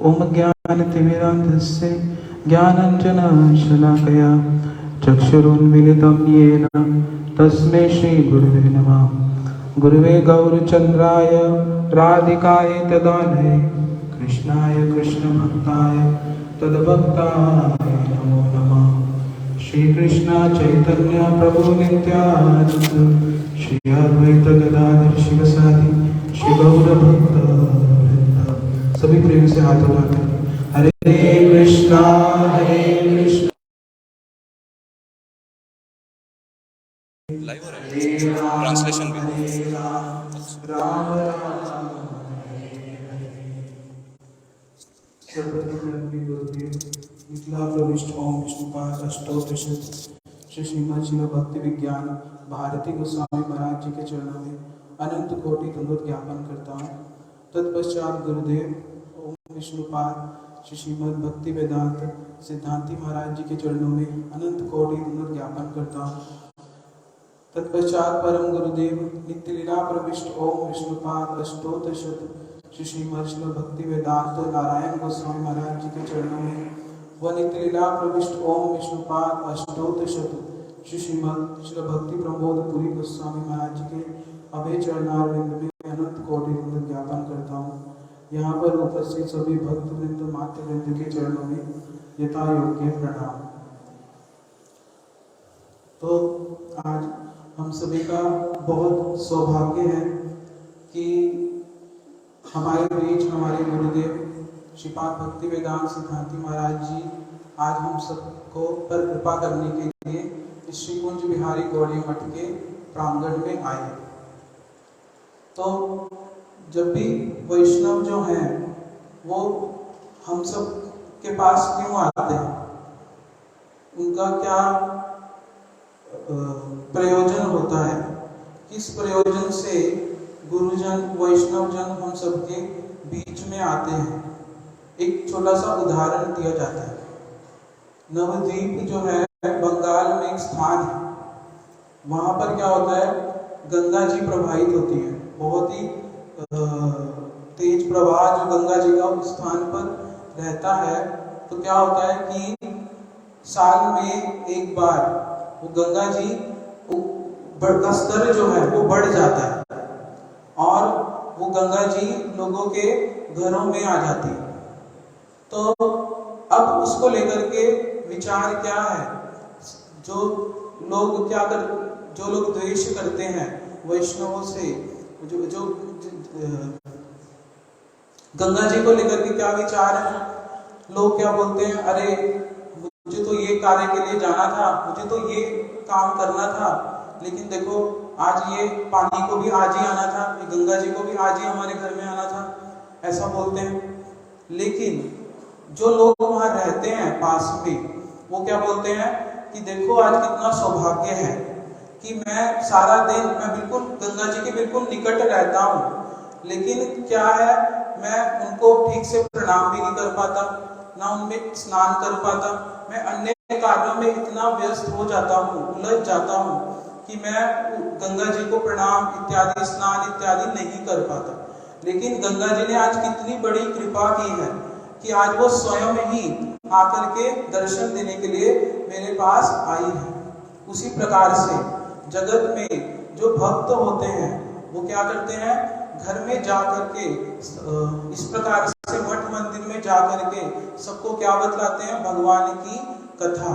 ओम ज्ञानतिमिरान्धस्य ज्ञानाञ्जनशलाकया चक्षुरुन्मीलितं येन तस्मै श्रीगुरुवे नमः। गुरुवे गौरचन्द्राय राधिकाय तदालये कृष्णाय कृष्णभक्ताय तद्भक्ताय नमो नमः। श्रीकृष्ण चैतन्य प्रभु नित्यानंद श्री अद्वैत गदाधर शिवसादि श्री गौर भक्त। सभी प्रेम से हाथ उठाकर हरे कृष्णा हरे कृष्णा लाइव हो रहा है ट्रांसलेशन भी। राम राम मिथिला प्रविष्ट ओम विष्णुपाद अष्टोत्तरशत श्री श्रीमद् शिव भक्ति विज्ञान भारती गोस्वामी महाराज जी के चरणों में अनंत कोटि दंडवत ज्ञापन करता हूँ। तत्पश्चात गुरुदेव ओम विष्णुपाद श्री श्रीमद् भक्ति वेदांत सिद्धांति महाराज जी के चरणों में अनंत कोटि दंडवत ज्ञापन करता हूँ। तत्पश्चात परम गुरुदेव नित्य लीला प्रविष्ट ओम विष्णुपाद अष्टोत्तरशत श्री श्रीमद् शिव भक्ति वेदांत नारायण गोस्वामी महाराज जी के चरणों में व नित्य लीला प्रविष्ट ओम विष्णुपाद अष्टोत्तरशत श्री श्रीमद् शिव भक्ति प्रमोद पुरी गोस्वामी महाराज जी के अभय चरणारविंद में अनंत कोटि दंडवत ज्ञापन करता हूँ। यहाँ पर उपस्थित सभी भक्त वृंद मातृ वृंद के चरणों में यथा योग्य प्रणाम। तो आज हम सभी का बहुत सौभाग्य है कि हमारे बीच हमारे गुरुदेव श्रीपाद भक्ति वेदांत सिद्धांति महाराज जी आज हम सबको पर कृपा करने के लिए श्री कुंज बिहारी गौड़ी मठ के प्रांगण में आए। तो जब भी वैष्णव जो हैं वो हम सब के पास क्यों आते हैं, उनका क्या प्रयोजन होता है, किस प्रयोजन से गुरुजन वैष्णव जन हम सबके बीच में आते हैं, एक छोटा सा उदाहरण दिया जाता है। नवद्वीप जो है बंगाल में एक स्थान है, वहां पर क्या होता है, गंगा जी प्रवाहित होती है, बहुत ही तेज प्रवाह जो गंगा जी का उस स्थान पर रहता है। तो क्या होता है कि साल में एक बार वो गंगा जी का स्तर जो है वो बढ़ जाता है और वो गंगा जी लोगों के घरों में आ जाती है। तो अब उसको लेकर के विचार क्या है, जो लोग द्वेष करते हैं वैष्णवों से, जो गंगा जी को लेकर के क्या विचार है, लोग क्या बोलते हैं, अरे मुझे तो ये कार्य के लिए जाना था, मुझे तो ये काम करना था, लेकिन देखो आज ये पानी को भी आज ही आना था, ये गंगा जी को भी आज ही हमारे घर में आना था, ऐसा बोलते हैं। लेकिन जो लोग वहां रहते हैं पास में, वो क्या बोलते हैं कि देखो आज कितना सौभाग्य है कि मैं सारा दिन मैं बिल्कुल गंगा जी के बिल्कुल निकट रहता हूँ, लेकिन क्या है मैं उनको ठीक से प्रणाम भी नहीं कर पाता, ना उनमें स्नान कर पाता, मैं अन्य कार्यों में इतना व्यस्त हो जाता हूँ, उलझ जाता हूँ कि मैं गंगा जी को प्रणाम इत्यादि स्नान इत्यादि नहीं कर पाता। लेकिन गंगा जी ने आज कितनी बड़ी कृपा की है कि आज वो स्वयं ही आकर के दर्शन देने के लिए मेरे पास आई है। उसी प्रकार से जगत में जो भक्त होते हैं वो क्या करते हैं, घर में जा करके इस प्रकार से मठ मंदिर में जा करके सबको क्या बतलाते हैं, भगवान की कथा,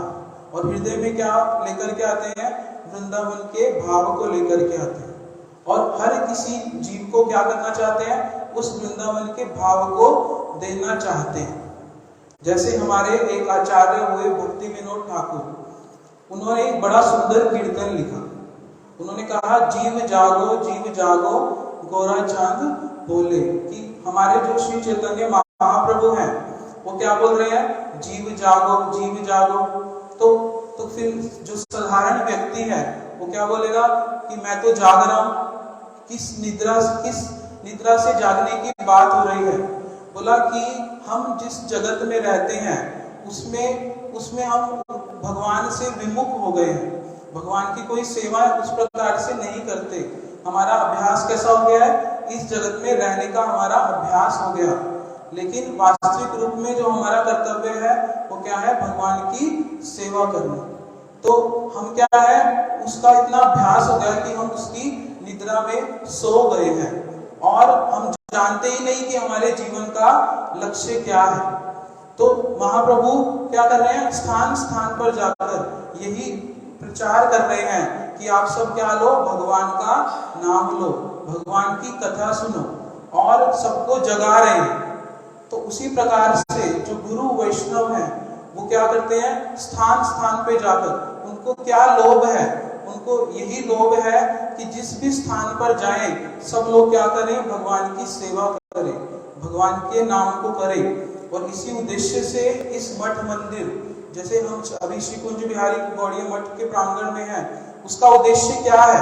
और हृदय में क्या लेकर के आते हैं, वृंदावन के भाव को लेकर के आते हैं, और हर किसी जीव को क्या करना चाहते हैं, उस वृंदावन के भाव को देना चाहते हैं। जैसे हमारे एक आचार्य हुए भक्ति विनोद ठाकुर, उन्होंने एक बड़ा सुंदर कीर्तन लिखा। उन्होंने कहा, जीव जागो गोरा चांद बोले, कि हमारे जो श्री चैतन्य महाप्रभु हैं वो क्या बोल रहे हैं, जीव जागो। तो फिर जो साधारण व्यक्ति है वो क्या बोलेगा कि मैं तो जाग रहा हूं। किस निद्रा से जागने की बात हो रही है। बोला कि हम जिस जगत में रहते हैं उसमें हम भगवान से विमुख हो गए हैं, भगवान की कोई सेवा उस प्रकार से नहीं करते। हमारा अभ्यास कैसा हो गया है, इस जगत में रहने का हमारा अभ्यास हो गया, लेकिन वास्तविक रूप में जो हमारा कर्तव्य है वो क्या है, भगवान की सेवा करना। तो हम क्या है, उसका इतना अभ्यास हो गया कि हम उसकी निद्रा में सो गए हैं और हम जानते ही नहीं कि हमारे जीवन का लक्ष्य क्या है। तो महाप्रभु क्या कर रहे हैं, स्थान स्थान पर जाकर यही प्रचार कर रहे हैं कि आप सब क्या लो, भगवान का नाम लो, भगवान की कथा सुनो, और सबको जगा रहे हैं। तो उसी प्रकार से जो गुरु वैष्णव हैं वो क्या करते हैं, स्थान स्थान पे जाकर उनको क्या लोभ है, उनको यही लोभ है कि जिस भी स्थान पर जाएं सब लोग क्या करें, भगवान की सेवा करें, भगवान के नाम को करें। और इसी उद्देश्य से इस मठ मंदिर, जैसे हम अभी श्री कुंज बिहारी गौड़ीय मठ के प्रांगण में है, उसका उद्देश्य क्या है,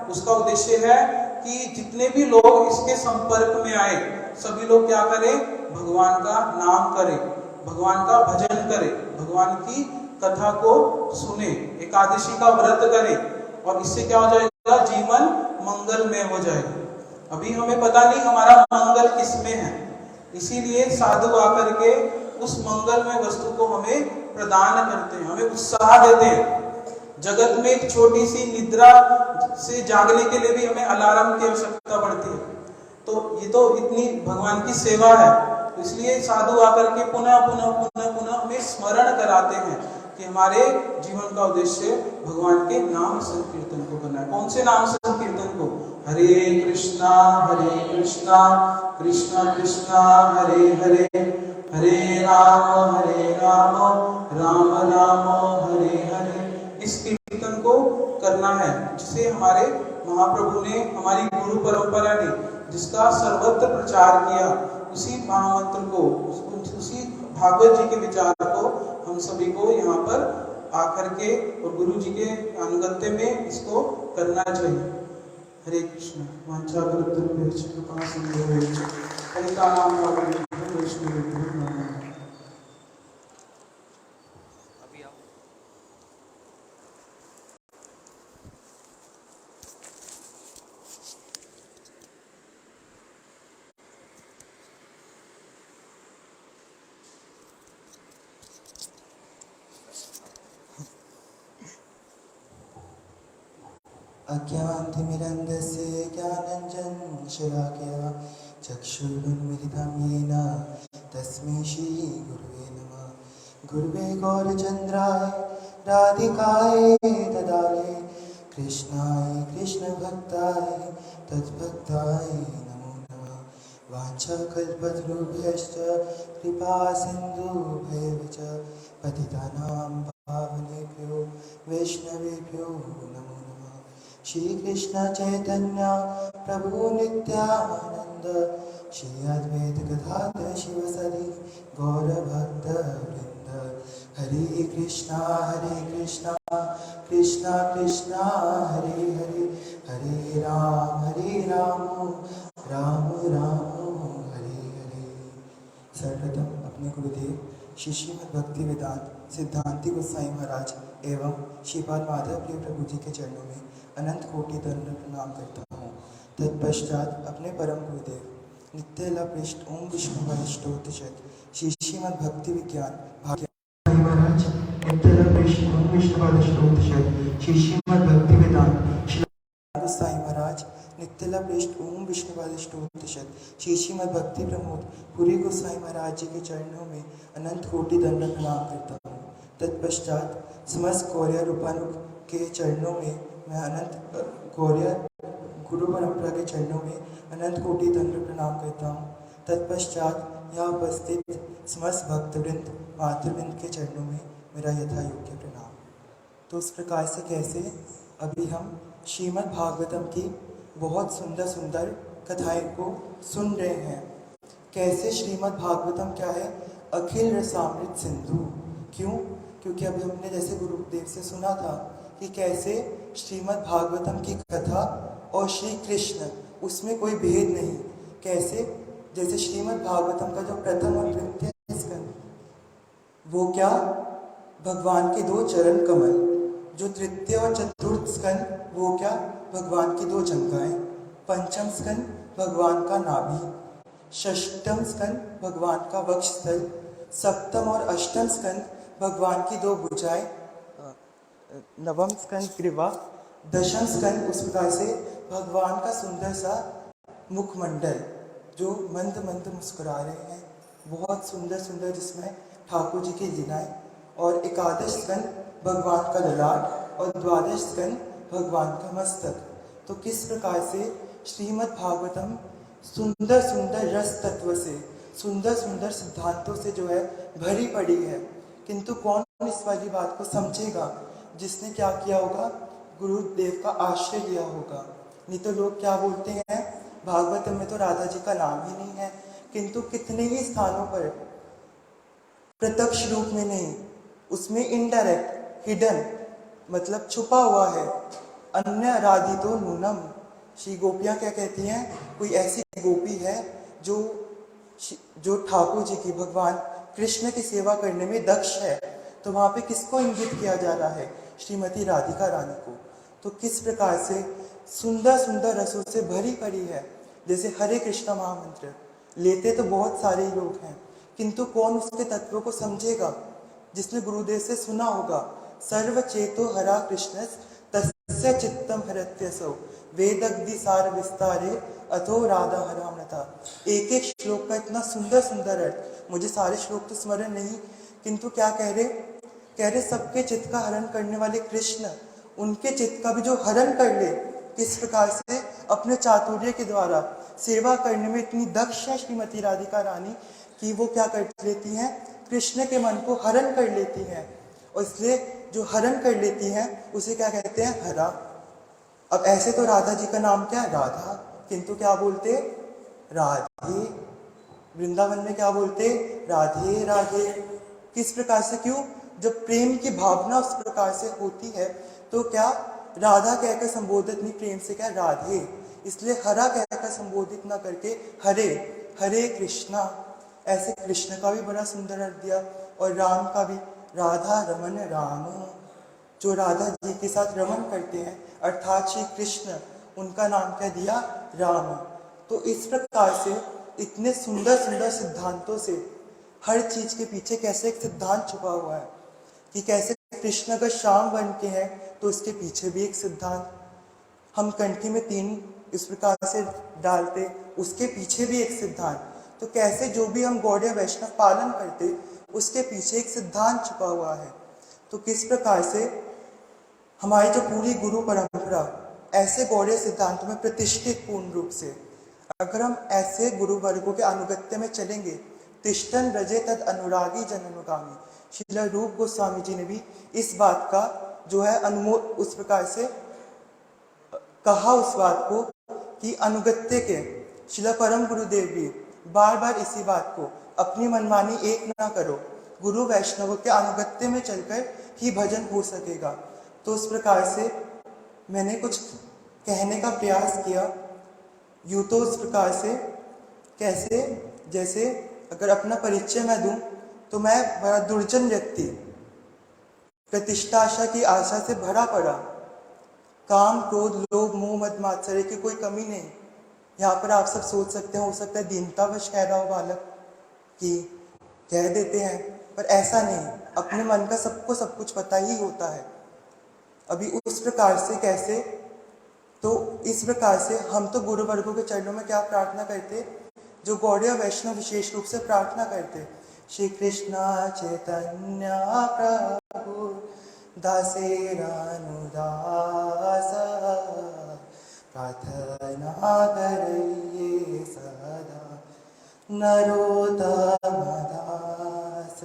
उसका उद्देश्य है कि जितने भी लोग इसके संपर्क में आए सभी लोग क्या करें, भगवान का नाम करें, भगवान का भजन करें, भगवान की कथा को सुने, एकादशी का व्रत करें, और इससे क्या हो जाएगा, जीवन मंगलमय हो जाएगा। अभी हमें पता नहीं हमारा मंगल किसमें है, इसीलिए साधु आकर के उस मंगलमय वस्तु को हमें प्रदान करते हैं, हमें उत्साह देते हैं। जगत में एक छोटी सी निद्रा से जागने के लिए भी हमें अलार्म की आवश्यकता पड़ती है, तो ये तो इतनी भगवान की सेवा है। तो इसलिए साधु आकर के पुनः पुनः पुनः पुनः हमें स्मरण कराते हैं कि हमारे जीवन का उद्देश्य भगवान के नाम संकीर्तन को करना है। कौन से नाम संकीर्तन को, हरे कृष्णा कृष्णा कृष्णा हरे हरे, हरे राम राम राम हरे हरे, इस कीर्तन को करना है, जिसे हमारे महाप्रभु ने, हमारी गुरु परंपरा ने जिसका सर्वत्र प्रचार किया, उसी महामंत्र को, उसी भागवत जी के विचार को हम सभी को यहाँ पर आकर के और गुरु जी के अनुगत्य में इसको करना चाहिए। हरे कृष्ण। वांछाकल्पतरुभ्यश्च कृपा सिन्धुभ्यश्च पतितानां पावनेभ्यो वैष्णवेभ्यो नमः। अज्ञानतिमिरन्धस्य ज्ञानञ्जनं शलाकया चक्षुरुन्मिलितं येन तस्मै श्रीगुरुवे नमः। गुरुवे गौरचन्द्राय राधिकाय तदालये कृष्णाय कृष्णभक्ताय तद्भक्ताय नमो नमः। वाञ्छाकल्पतरुभ्यश्च कृपा सिन्धुभ्येव च पतितानां पावनेभ्यो वैष्णवेभ्यो नमो नमः। श्री कृष्ण चैतन्य प्रभु नित्यानंद, श्री अद्वैत गदाधर शिवसदि गौरभक्त वृंद। हरे कृष्णा कृष्णा कृष्णा हरे हरे, हरे राम राम राम हरे हरे। सर्वप्रथम अपने गुरुदेव श्री श्रीमद् भक्ति वेदांत सिद्धांति गोसाई महाराज एवं श्रीपाद माधव प्रिय प्रभु जी के चरणों में अनंत कोटि दंड प्रणाम करता हूँ। तत्पश्चात अपने परम गुरुदेव नित्य पृष्ठ ओम विष्णु वरिष्ठोत्तम श्री श्रीमद् भक्ति विज्ञान महाराज नित्य पृष्ठ ओम विष्णु वरिष्ठोत्तम श्री श्रीमद् भक्ति वेदांत गोसाई महाराज नित्य पृष्ठ ओम विष्णु वरिष्ठोत्तम श्री श्रीमद् भक्ति प्रमोद पुरी गोसाई महाराज जी के चरणों में अनंत कोटि दंड प्रणाम करता हूँ। तत्पश्चात समस्त गौरिया रूपानुग के चरणों में मैं अनंत गौरिया गुरु परंपरा के चरणों में अनंत कोटि दंड प्रणाम करता हूँ। तत्पश्चात यहाँ उपस्थित समस्त भक्तवृंद मातृवृंद के चरणों में मेरा यथा योग्य प्रणाम। तो उस प्रकार से कैसे अभी हम श्रीमद् भागवतम की बहुत सुंदर सुंदर कथाएं को सुन रहे हैं। कैसे श्रीमद् भागवतम क्या है, अखिल रसामृत सिंधु। क्यों? क्योंकि अभी हमने जैसे गुरुदेव से सुना था कि कैसे श्रीमद् भागवतम की कथा और श्री कृष्ण उसमें कोई भेद नहीं। कैसे जैसे श्रीमद् भागवतम का जो प्रथम और द्वितीय स्कंद वो क्या, भगवान के दो चरण कमल, जो तृतीय और चतुर्थ स्कंद वो क्या, भगवान की दो जंघाएं, पंचम स्कंद भगवान का नाभि, षष्ठम स्कंद भगवान का वक्षस्थल, सप्तम और अष्टम स्कंद भगवान की दो भुजाएं, नवम स्कंद ग्रीवा, दशम स्कंद उस प्रकार से भगवान का सुंदर सा मुखमंडल जो मंद मंद मुस्कुरा रहे हैं, बहुत सुंदर सुंदर, जिसमें ठाकुर जी की लीलाएं, और एकादश स्कंद भगवान का ललाट और द्वादश स्कंद भगवान का मस्तक। तो किस प्रकार से श्रीमद् भागवतम सुंदर सुंदर रस तत्व से, सुंदर सुंदर सिद्धांतों से जो है भरी पड़ी है। किंतु कौन इस वाली बात को समझेगा? जिसने क्या किया होगा? गुरुदेव का आश्रय लिया होगा। नहीं तो लोग क्या बोलते हैं, भागवत में तो राधा जी का नाम ही नहीं है, किंतु कितने ही स्थानों पर प्रत्यक्ष रूप में नहीं, उसमें इनडायरेक्ट हिडन मतलब छुपा हुआ है। अन्य राधितो नूनम, श्री गोपियाँ क्या कहती हैं? कोई ऐसी गोपी है जो ठाकुर जी की, भगवान कृष्ण की सेवा करने में दक्ष है। तो वहाँ पे किसको इंगित किया जा रहा है? श्रीमती राधिका रानी को। तो किस प्रकार से सुंदर सुंदर रसों से भरी पड़ी है। जैसे हरे कृष्ण महामंत्र लेते तो बहुत सारे लोग हैं, किंतु कौन उसके तत्वों को समझेगा? जिसने गुरुदेव से सुना होगा, सर्व चेतो हरा कृष्ण तस्य चित्तम हरत्यसौ वेदग्धि सार विस्तारे अथो राधा हरामृता। एक एक श्लोक का इतना सुंदर सुंदर अर्थ, मुझे सारे श्लोक तो स्मरण नहीं, किंतु क्या कह रहे सबके चित्त का हरण करने वाले कृष्ण, उनके चित्त का भी जो हरण कर ले, किस प्रकार से अपने चातुर्य के द्वारा सेवा करने में इतनी दक्ष है श्रीमती राधिका रानी कि वो क्या कर लेती हैं? कृष्ण के मन को हरण कर लेती हैं। और इसलिए जो हरण कर लेती हैं उसे क्या कहते हैं? हरा। अब ऐसे तो राधा जी का नाम क्या है? राधा, किंतु क्या बोलते? राधे। वृंदावन में क्या बोलते? राधे राधे। किस प्रकार से? क्यों? जब प्रेम की भावना उस प्रकार से होती है तो क्या राधा कहकर संबोधित नहीं, प्रेम से क्या राधे। इसलिए हरा कहकर संबोधित ना करके हरे, हरे कृष्णा। ऐसे कृष्ण का भी बड़ा सुंदर अर्थ दिया, और राम का भी, राधा रमन राम, जो राधा जी के साथ रमन करते हैं अर्थात श्री कृष्ण, उनका नाम क्या दिया? राम। तो इस प्रकार से इतने सुंदर सुंदर सिद्धांतों से हर चीज के पीछे कैसे एक सिद्धांत छुपा हुआ है कि कैसे कृष्ण अगर श्याम बन के हैं तो उसके पीछे भी एक सिद्धांत, हम कंठी में 3 इस प्रकार से डालते, उसके पीछे भी एक सिद्धांत। तो कैसे जो भी हम गौड़ीय वैष्णव पालन करते उसके पीछे एक सिद्धांत छुपा हुआ है। तो किस प्रकार से हमारी जो पूरी गुरु परंपरा ऐसे गौड़ीय सिद्धांतों में प्रतिष्ठित पूर्ण रूप से, अगर हम ऐसे गुरु वर्गों के अनुगत्य में चलेंगे, तिष्ठन रजे तद अनुरागी जन अनुगामी, श्रील रूप गोस्वामी जी ने भी इस बात का जो है अनुमोद उस प्रकार से कहा उस बात को कि अनुगत्य के श्रील परम गुरुदेव भी बार बार इसी बात को, अपनी मनमानी एक ना करो, गुरु वैष्णवों के अनुगत्य में चलकर ही भजन हो सकेगा। तो उस प्रकार से मैंने कुछ कहने का प्रयास किया। यूँ तो उस प्रकार से कैसे, जैसे अगर अपना परिचय मैं दूं तो मैं बड़ा दुर्जन व्यक्ति, प्रतिष्ठा आशा की आशा से भरा पड़ा, काम क्रोध लोभ मोह मद मात्सर्य की कोई कमी नहीं। यहाँ पर आप सब सोच सकते हैं, हो सकता है दीनतावश कह रहा हो बालक कि कह देते हैं, पर ऐसा नहीं, अपने मन का सबको सब कुछ पता ही होता है। अभी उस प्रकार से कैसे, तो इस प्रकार से हम तो गुरु वर्गों के चरणों में क्या प्रार्थना करते, जो गौड़ीय वैष्णव विशेष रूप से प्रार्थना करते, श्री कृष्ण चैतन्य प्रभु दासेरानुदास प्रार्थना करिए सदा नरोत्तम दास।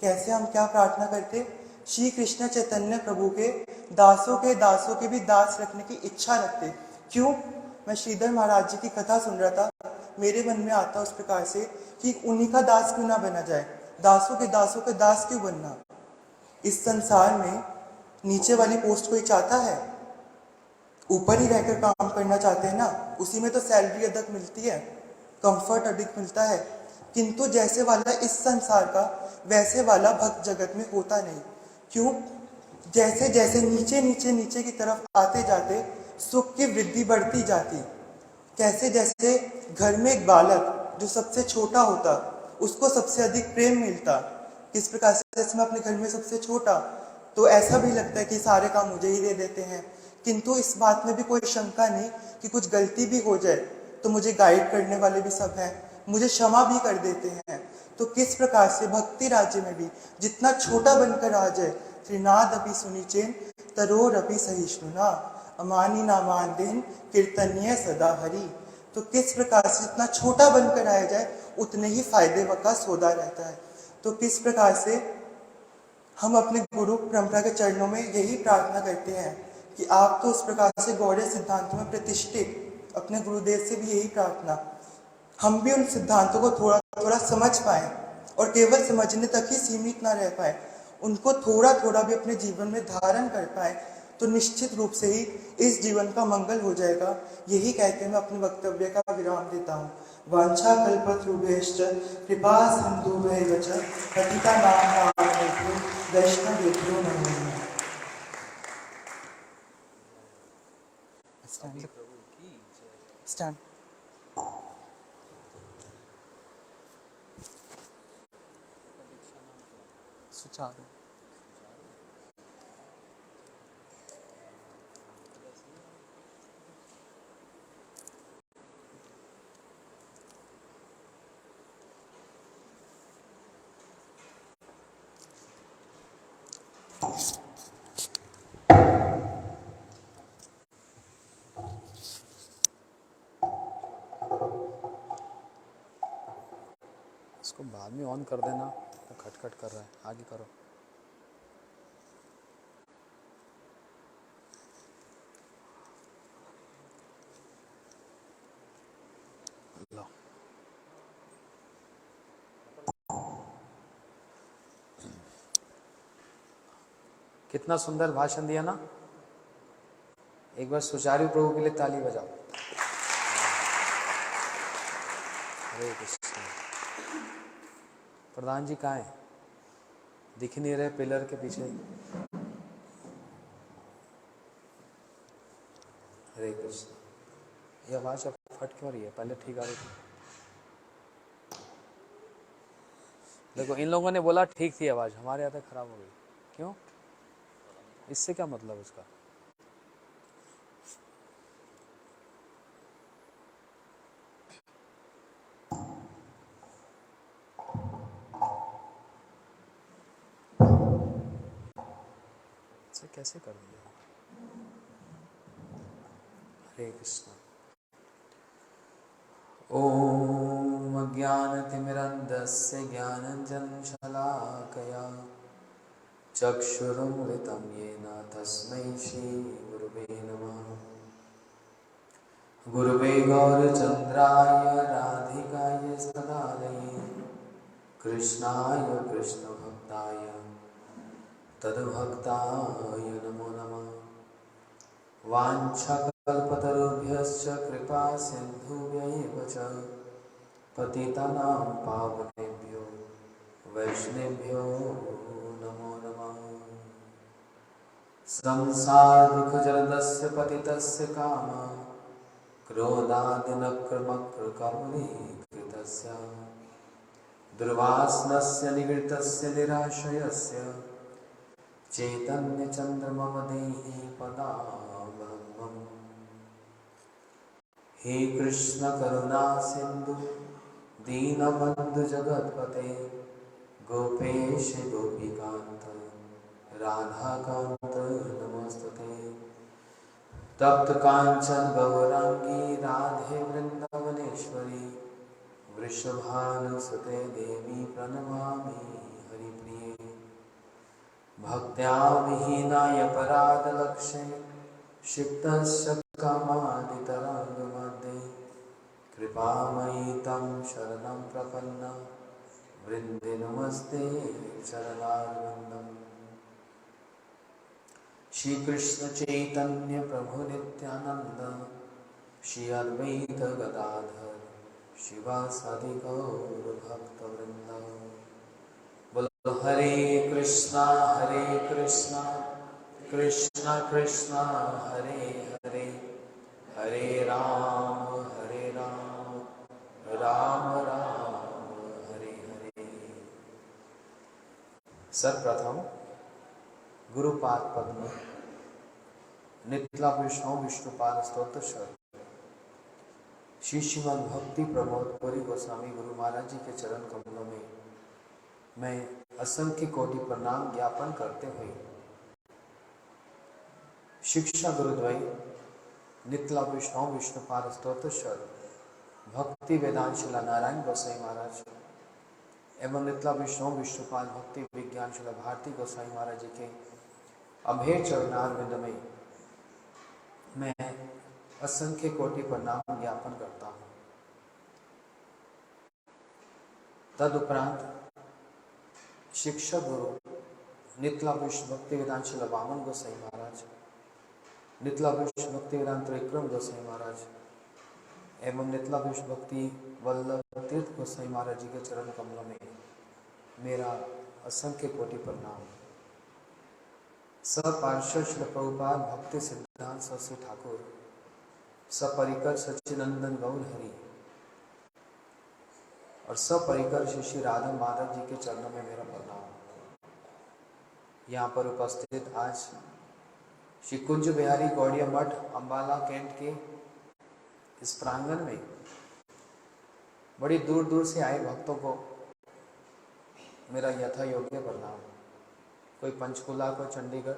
कैसे हम क्या प्रार्थना करते, श्री कृष्ण चैतन्य प्रभु के दासों के भी दास रखने की इच्छा रखते। क्यों? मैं श्रीधर महाराज जी की कथा सुन रहा था, मेरे मन में आता उस प्रकार से कि उन्हीं का दास क्यों ना बना जाए, दासों के दास क्यों बनना। इस संसार में नीचे वाली पोस्ट कोई चाहता है? ऊपर ही रहकर काम करना चाहते हैं ना, उसी में तो सैलरी अधिक मिलती है, कंफर्ट अधिक मिलता है। किंतु जैसे वाला इस संसार का वैसे वाला भक्त जगत में होता नहीं। क्यों? जैसे जैसे नीचे नीचे नीचे की तरफ आते जाते सुख की वृद्धि बढ़ती जाती। कैसे? जैसे घर में एक बालक जो सबसे छोटा होता उसको सबसे अधिक प्रेम मिलता, किस प्रकार से, जैसे मैं अपने घर में सबसे छोटा तो ऐसा भी लगता है कि सारे काम मुझे ही दे देते हैं, किंतु इस बात में भी कोई शंका नहीं कि कुछ गलती भी हो जाए तो मुझे गाइड करने वाले भी सब हैं, मुझे क्षमा भी कर देते हैं। तो किस प्रकार से भक्ति राज्य में भी जितना छोटा बनकर आ जाए, त्रिनाद अपि सुनिचेन तरोर अपि सहिष्णुना अमानी नामान देन कीर्तनीय सदा हरि। तो किस प्रकार से जितना छोटा बनकर आया जाए उतने ही फायदे का सौदा रहता है। तो किस प्रकार से हम अपने गुरु परंपरा के चरणों में यही प्रार्थना करते हैं कि आप तो उस प्रकार से गौड़ीय सिद्धांतों में प्रतिष्ठित, अपने गुरुदेव से भी यही प्रार्थना, हम भी उन सिद्धांतों को थोड़ा थोड़ा समझ पाए और केवल समझने तक ही सीमित ना रह पाए, उनको थोड़ा थोड़ा भी अपने जीवन में धारण कर पाए, तो निश्चित रूप से ही इस जीवन का मंगल हो जाएगा। यही कहते मैं अपने वक्तव्य का विराम देता हूँ। वांछा कल्पतरुभ्यश्च कृपा सिन्धुभ्यैव च पतितानां पावनेभ्यो वैष्णवेभ्यो नमो नमः। स्टैंड सुचारू। इसको बाद में ऑन कर देना, तो खटखट कर रहा है, आगे करो। लो। कितना सुंदर भाषण दिया ना। एक बार सुचारू प्रभु के लिए ताली बजाओ। हरे कृष्ण। प्रधान जी कहाँ हैं? दिख नहीं रहे पिलर के पीछे। हरे कृष्ण। ये आवाज अब फट क्यों रही है? पहले ठीक आ रही थी। देखो इन लोगों ने बोला ठीक थी आवाज, हमारे यहाँ तक खराब हो गई। क्यों? इससे क्या मतलब उसका? कैसे कर दिया? हरे कृष्ण। ओम अज्ञानतिमिरन्धस्य ज्ञानाञ्जनशलाकया चक्षुरुन्मिलितं येन तस्मै श्रीगुरुवे नमः। गुरुवे गौरचन्द्राय राधिकाय सदालये कृष्णाय कृष्णभक्ताय तद्भक्ताय नमो नमः। वाञ्छाकल्पतरुभ्यश्च कृपा सिन्धुभ्यैव च पतितानां पावनेभ्यो वैष्णवेभ्यो नमो नमः। संसारदुःखजलदस्य पतितस्य कामः क्रोधादिनक्रमकृकमलीकृतस्य दुर्वासनस्य निगृतस्य निराशयस्य चैतन्यचन्द्रमवदेहि पदावलम्बम्। हे कृष्ण करुणा सिंधु दीनबंधु जगतपते गोपेश गोपीकांत राधाकांत नमस्तुते। तप्त कांचन गौरांगी राधे वृंदावनेश्वरी वृषभानुसुते देवी प्रणमामि हरिप्रिये। भक्त्या विहीनाय पराधलक्ष्ये क्षिप्तस्य कामादितरङ्गमध्ये कृपामयि तं शरणं प्रपन्ना वृन्दे नमस्ते चरणारविन्दम्। श्री कृष्ण चैतन्य प्रभु नित्यानंद श्री अद्वैत गदाधर शिवासादि गौर भक्त वृंद। बोलो हरे कृष्णा कृष्णा कृष्णा हरे हरे, हरे राम राम राम हरे हरे। सर्वप्रथम गुरुपाद पद्म नित्ला वैष्णव विष्णुपाद स्तोत्र श्री श्रीमद् भक्ति प्रमोद पुरी गोस्वामी गुरु महाराज जी के चरण कमलों में मैं असंख्य कोटि प्रणाम ज्ञापन करते हुए शिक्षा गुरुद्वय नित्ला वैष्णव विष्णुपाद स्तोत्र भक्ति वेदांत शिला नारायण गोसाई महाराज एवं नितला विष्णु विष्णुपाल भक्ति विज्ञान शिला भारती गोसाई महाराज जी के अभय चरणारविंद में मैं असंख्य कोटि प्रणाम ज्ञापन करता हूँ। तदुपरांत शिक्षक गुरु नितला विष्णु भक्ति वेदांत शिला वामन गोसाई महाराज, नितला विष्णु भक्ति वेदांत त्रिविक्रम गोसाई महाराज एवं नितला विष्णु भक्ति वल्लभ तीर्थ गोसाई महाराज जी के चरण कमलों में मेरा असंख्य कोटि प्रणाम। सपार्षद श्री प्रभुपाद भक्ति सिद्धांत सरस्वती ठाकुर, सपरिकर सच्चिनंदन गौर हरि और सपरिकर श्री राधा माधव जी के चरणों में मेरा प्रणाम। यहाँ पर उपस्थित आज श्री कुंज बिहारी गौड़िया मठ अम्बाला कैंट के इस प्रांगण में बड़ी दूर दूर से आए भक्तों को मेरा यथा योग्य प्रणाम। कोई पंचकुला, कोई चंडीगढ़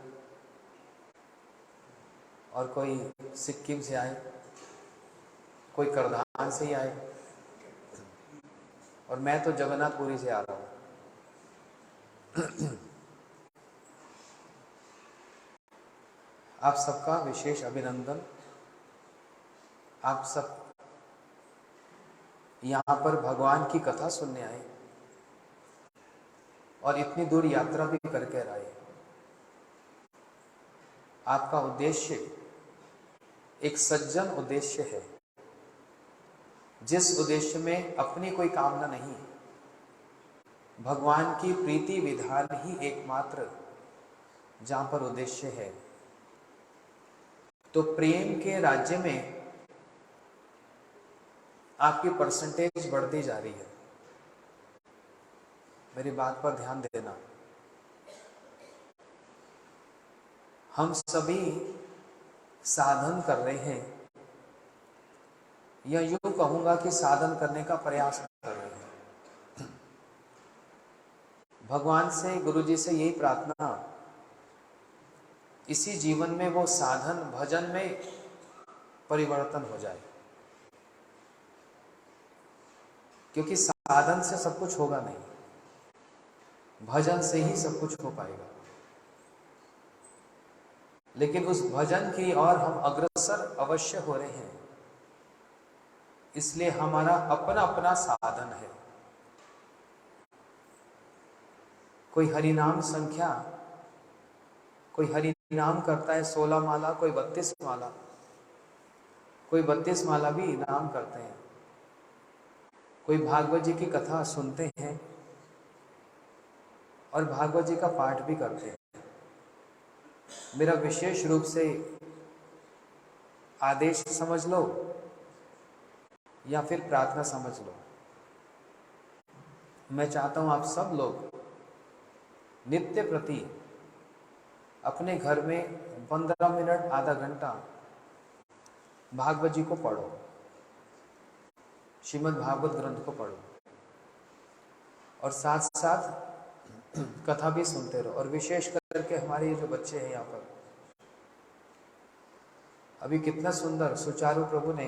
और कोई सिक्किम से आए, कोई करधान से ही आए और मैं तो जगन्नाथपुरी से आ रहा हूँ। आप सबका विशेष अभिनंदन। आप सब यहाँ पर भगवान की कथा सुनने आए और इतनी दूर यात्रा भी करके आए। आपका उद्देश्य एक सज्जन उद्देश्य है, जिस उद्देश्य में अपनी कोई कामना नहीं, भगवान की प्रीति विधान ही एकमात्र जहां पर उद्देश्य है। तो प्रेम के राज्य में आपकी परसेंटेज बढ़ती जा रही है। मेरी बात पर ध्यान देना। हम सभी साधन कर रहे हैं, या यूं कहूंगा कि साधन करने का प्रयास कर रहे हैं। भगवान से, गुरु जी से यही प्रार्थना, इसी जीवन में वो साधन भजन में परिवर्तन हो जाए, क्योंकि साधन से सब कुछ होगा नहीं, भजन से ही सब कुछ हो पाएगा। लेकिन उस भजन की ओर हम अग्रसर अवश्य हो रहे हैं, इसलिए हमारा अपना अपना साधन है। कोई हरिनाम संख्या, कोई हरिनाम करता है 16 माला, कोई 32 माला, कोई 32 माला भी नाम करते हैं। कोई भागवत जी की कथा सुनते हैं और भागवत जी का पाठ भी करते हैं। मेरा विशेष रूप से आदेश समझ लो या फिर प्रार्थना समझ लो, मैं चाहता हूं आप सब लोग नित्य प्रति अपने घर में 15 मिनट आधा घंटा भागवत जी को पढ़ो, श्रीमद् भागवत ग्रंथ को पढ़ो और साथ साथ कथा भी सुनते रहो। और विशेष करके हमारे ये जो बच्चे हैं यहाँ पर, अभी कितना सुंदर सुचारू प्रभु ने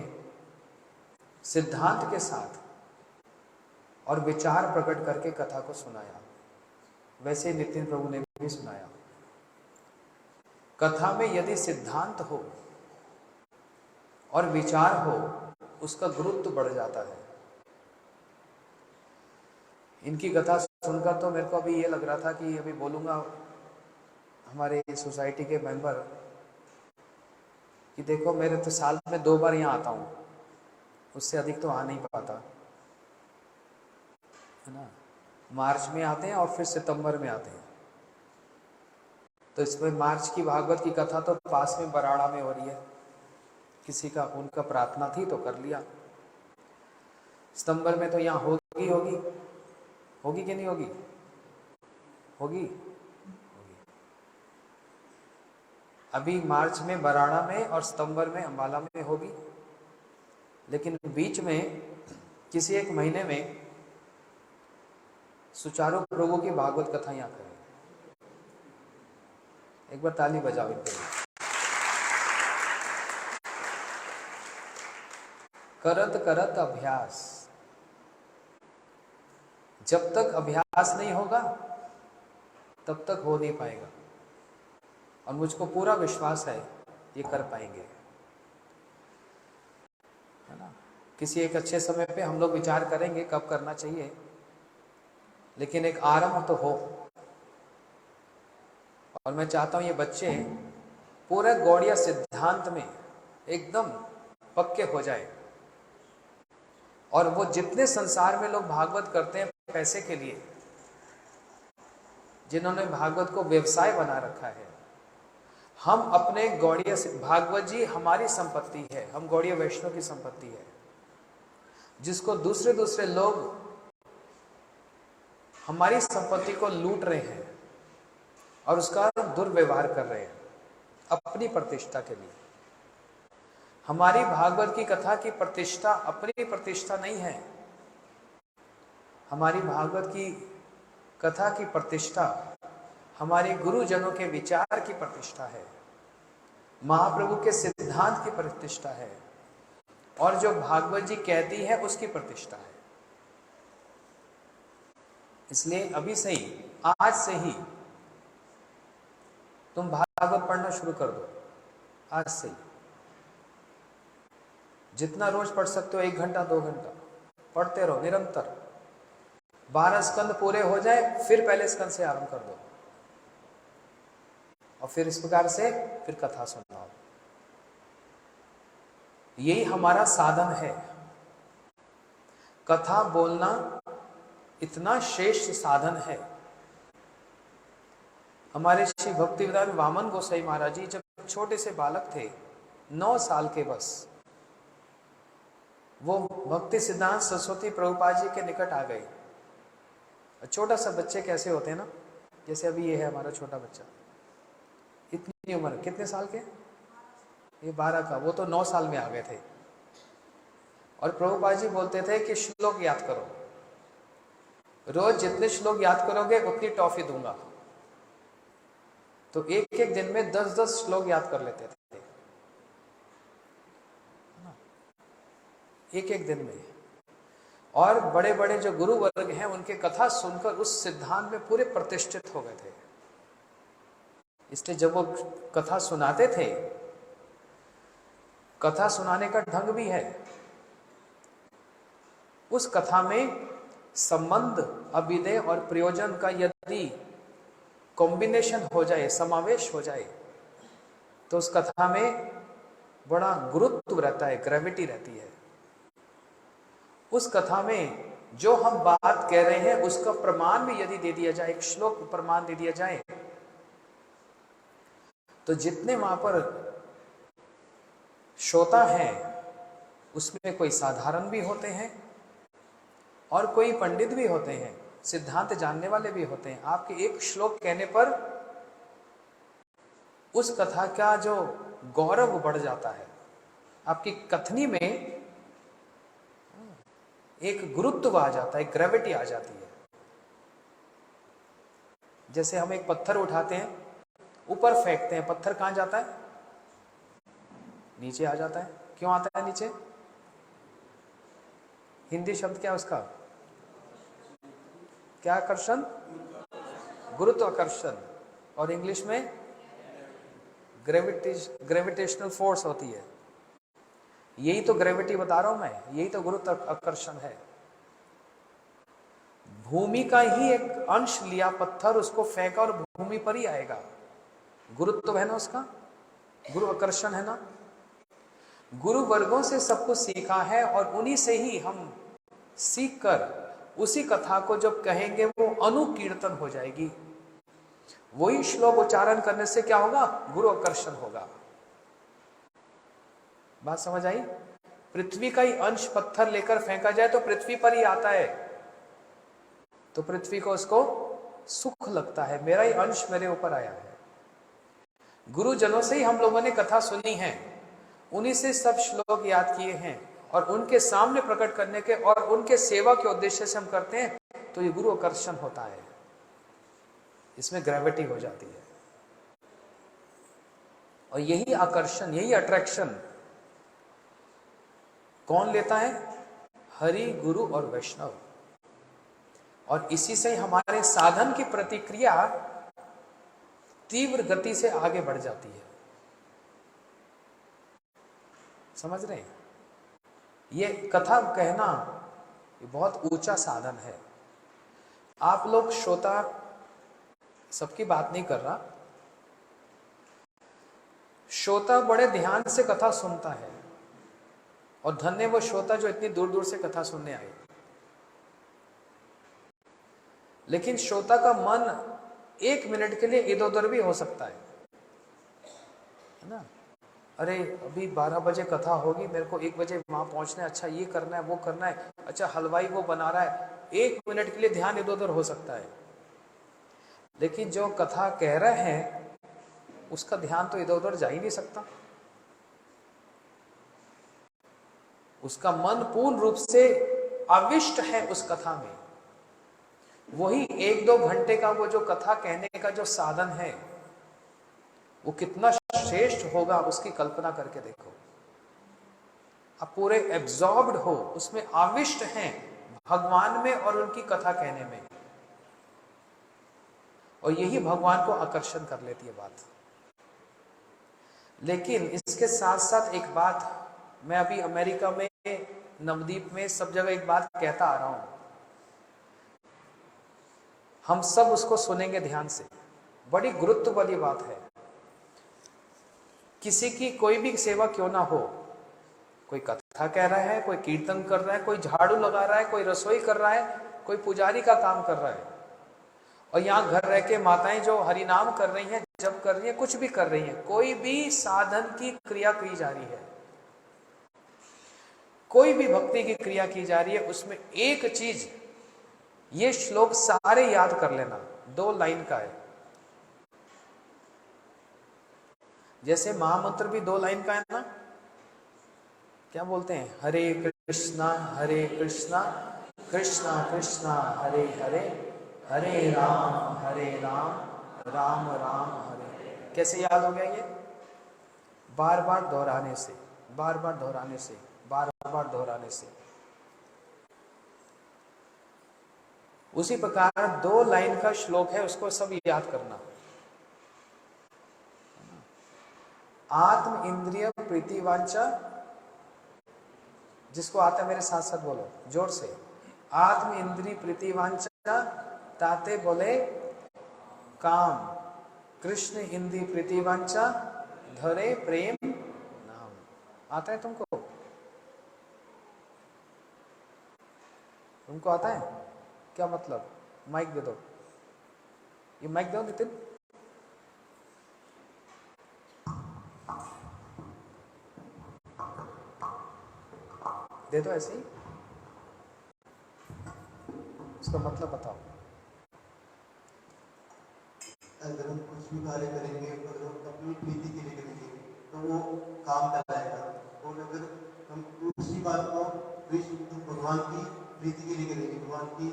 सिद्धांत के साथ और विचार प्रकट करके कथा को सुनाया, वैसे ही नितिन प्रभु ने भी सुनाया। कथा में यदि सिद्धांत हो और विचार हो, उसका गुरुत्व बढ़ जाता है। इनकी कथा सुनकर तो मेरे को अभी ये लग रहा था कि अभी बोलूंगा हमारे सोसाइटी के मेंबर कि देखो, मेरे तो साल में 2 बार यहाँ आता हूँ, उससे अधिक तो आ नहीं पाता, है ना। मार्च में आते हैं और फिर सितंबर में आते हैं। तो इसमें मार्च की भागवत की कथा तो पास में बराड़ा में हो रही है, किसी का उनका प्रार्थना थी तो कर लिया। सितंबर में तो यहाँ होगी कि नहीं होगी? होगी। अभी मार्च में बराड़ा में और सितंबर में अंबाला में होगी, लेकिन बीच में किसी एक महीने में सुचारू प्रभु की भागवत कथा यहाँ करें। एक बार ताली बजाओ इनके लिए। करत करत अभ्यास जब तक अभ्यास नहीं होगा तब तक हो नहीं पाएगा, और मुझको पूरा विश्वास है ये कर पाएंगे, है ना। किसी एक अच्छे समय पे हम लोग विचार करेंगे कब करना चाहिए, लेकिन एक आरंभ तो हो। और मैं चाहता हूं ये बच्चे पूरे गौड़िया सिद्धांत में एकदम पक्के हो जाए, और वो जितने संसार में लोग भागवत करते हैं पैसे के लिए, जिन्होंने भागवत को व्यवसाय बना रखा है, हम अपने गौड़िया भागवत जी हमारी संपत्ति है, हम गौड़िया वैष्णव की संपत्ति है, जिसको दूसरे दूसरे लोग हमारी संपत्ति को लूट रहे हैं और उसका दुर्व्यवहार कर रहे हैं अपनी प्रतिष्ठा के लिए। हमारी भागवत की कथा की प्रतिष्ठा अपनी प्रतिष्ठा नहीं है, हमारी भागवत की कथा की प्रतिष्ठा हमारे गुरुजनों के विचार की प्रतिष्ठा है, महाप्रभु के सिद्धांत की प्रतिष्ठा है, और जो भागवत जी कहती है उसकी प्रतिष्ठा है। इसलिए अभी से ही, आज से ही तुम भागवत पढ़ना शुरू कर दो, आज से ही। जितना रोज पढ़ सकते हो, 1 घंटा 2 घंटा पढ़ते रहो निरंतर। 12 स्कंद पूरे हो जाए फिर पहले स्कंद से आरंभ कर दो, और फिर इस प्रकार से फिर कथा सुनाओ। यही हमारा साधन है। कथा बोलना इतना श्रेष्ठ साधन है। हमारे श्री भक्तिवेदांत वामन गोसाई महाराज जी जब छोटे से बालक थे, 9 साल के बस, वो भक्ति सिद्धांत सरस्वती प्रभुपाद जी के निकट आ गए। छोटा सा बच्चे कैसे होते हैं ना, जैसे अभी ये है हमारा छोटा बच्चा, इतनी उम्र, कितने साल के, ये 12 का, वो तो 9 साल में आ गए थे। और प्रभुपाद जी बोलते थे कि श्लोक याद करो, रोज जितने श्लोक याद करोगे उतनी टॉफी दूंगा। तो एक एक दिन में 10-10 श्लोक याद कर लेते थे, एक एक दिन में। और बड़े बड़े जो गुरु वर्ग हैं उनके कथा सुनकर उस सिद्धांत में पूरे प्रतिष्ठित हो गए थे। इसलिए जब वो कथा सुनाते थे, कथा सुनाने का ढंग भी है, उस कथा में संबंध, अभिधेय और प्रयोजन का यदि कॉम्बिनेशन हो जाए, समावेश हो जाए, तो उस कथा में बड़ा गुरुत्व रहता है, ग्रेविटी रहती है। उस कथा में जो हम बात कह रहे हैं उसका प्रमाण भी यदि दे दिया जाए, एक श्लोक प्रमाण दे दिया जाए, तो जितने वहां पर श्रोता हैं उसमें कोई साधारण भी होते हैं और कोई पंडित भी होते हैं, सिद्धांत जानने वाले भी होते हैं। आपके एक श्लोक कहने पर उस कथा का जो गौरव बढ़ जाता है, आपकी कथनी में एक गुरुत्व आ जाता है, ग्रेविटी आ जाती है। जैसे हम एक पत्थर उठाते हैं, ऊपर फेंकते हैं, पत्थर कहां जाता है, नीचे आ जाता है। क्यों आता है नीचे? हिंदी शब्द क्या है उसका, क्या आकर्षण, गुरुत्वाकर्षण, और इंग्लिश में ग्रेविटेशनल फोर्स होती है। यही तो ग्रेविटी बता रहा हूं मैं, यही तो गुरुत्वाकर्षण है। भूमि का ही एक अंश लिया पत्थर, उसको फेंका और भूमि पर ही आएगा। गुरुत्व है ना उसका, गुरुत्वाकर्षण है ना। गुरु वर्गों से सब कुछ सीखा है और उन्हीं से ही हम सीख कर उसी कथा को जब कहेंगे वो अनुकीर्तन हो जाएगी। वही श्लोक उच्चारण करने से क्या होगा, गुरुत्वाकर्षण होगा। बात समझ आई? पृथ्वी का ही अंश पत्थर लेकर फेंका जाए तो पृथ्वी पर ही आता है, तो पृथ्वी को उसको सुख लगता है, मेरा ही अंश मेरे ऊपर आया है। गुरुजनों से ही हम लोगों ने कथा सुनी है, उन्हीं से सब श्लोक याद किए हैं और उनके सामने प्रकट करने के और उनके सेवा के उद्देश्य से हम करते हैं, तो ये गुरुत्वाकर्षण होता है, इसमें ग्रेविटी हो जाती है। और यही आकर्षण, यही अट्रैक्शन कौन लेता है? हरि, गुरु और वैष्णव। और इसी से हमारे साधन की प्रतिक्रिया तीव्र गति से आगे बढ़ जाती है। समझ रहे हैं? ये कथा कहना ये बहुत ऊंचा साधन है। आप लोग श्रोता, सबकी बात नहीं कर रहा, श्रोता बड़े ध्यान से कथा सुनता है, और धन्य वो श्रोता जो इतनी दूर दूर से कथा सुनने आए। लेकिन श्रोता का मन 1 मिनट के लिए इधर उधर भी हो सकता है ना? अरे अभी 12 बजे कथा होगी, मेरे को 1 बजे वहां पहुंचना है, अच्छा ये करना है, वो करना है, अच्छा हलवाई वो बना रहा है। 1 मिनट के लिए ध्यान इधर उधर हो सकता है। लेकिन जो कथा कह रहे हैं उसका ध्यान तो इधर उधर जा ही नहीं सकता। उसका मन पूर्ण रूप से आविष्ट है उस कथा में। वही 1-2 घंटे का वो जो कथा कहने का जो साधन है वो कितना श्रेष्ठ होगा, उसकी कल्पना करके देखो। आप पूरे एब्जॉर्ब्ड हो, उसमें आविष्ट हैं भगवान में और उनकी कथा कहने में, और यही भगवान को आकर्षण कर लेती है बात। लेकिन इसके साथ साथ एक बात, मैं अभी अमेरिका में, नवद्वीप में, सब जगह एक बात कहता आ रहा हूं, हम सब उसको सुनेंगे ध्यान से। बड़ी गुरुत्व वाली बात है। किसी की कोई भी सेवा क्यों ना हो, कोई कथा कह रहा है, कोई कीर्तन कर रहा है, कोई झाड़ू लगा रहा है, कोई रसोई कर रहा है, कोई पुजारी का काम कर रहा है, और यहाँ घर रह के माताएं जो हरिनाम कर रही हैं, जप कर रही हैं, कुछ भी कर रही हैं, कोई भी साधन की क्रिया की जा रही है, कोई भी भक्ति की क्रिया की जा रही है, उसमें एक चीज, ये श्लोक सारे याद कर लेना, 2 लाइन का है। जैसे महामंत्र भी 2 लाइन का है ना, क्या बोलते हैं? हरे कृष्णा कृष्णा कृष्णा हरे हरे, हरे राम राम राम हरे। कैसे याद हो गया ये? बार बार दोहराने से, बार बार दोहराने से, बार बार दोहराने से। उसी प्रकार 2 लाइन का श्लोक है, उसको सब याद करना। आत्म इंद्रिय प्रीति वांछा, जिसको आता है मेरे साथ साथ बोलो जोर से। आत्म इंद्रिय प्रीति वांछा ताते बोले काम, कृष्ण इंद्रिय प्रीति वांछा धरे प्रेम नाम। आता है तुमको? तुमको आता है? क्या मतलब? माइक दे दो, ये माइक दो नितिन। दे दो ऐसे ही, इसका मतलब बताओ। अगर हम कुछ भी कार्य करेंगे, अगर हम अपनी प्रीति के लिए करेंगे तो वो काम कराएगा, और अगर हम उसी बात को कृष्ण भगवान की प्रीति के लिए करेंगे, भगवान की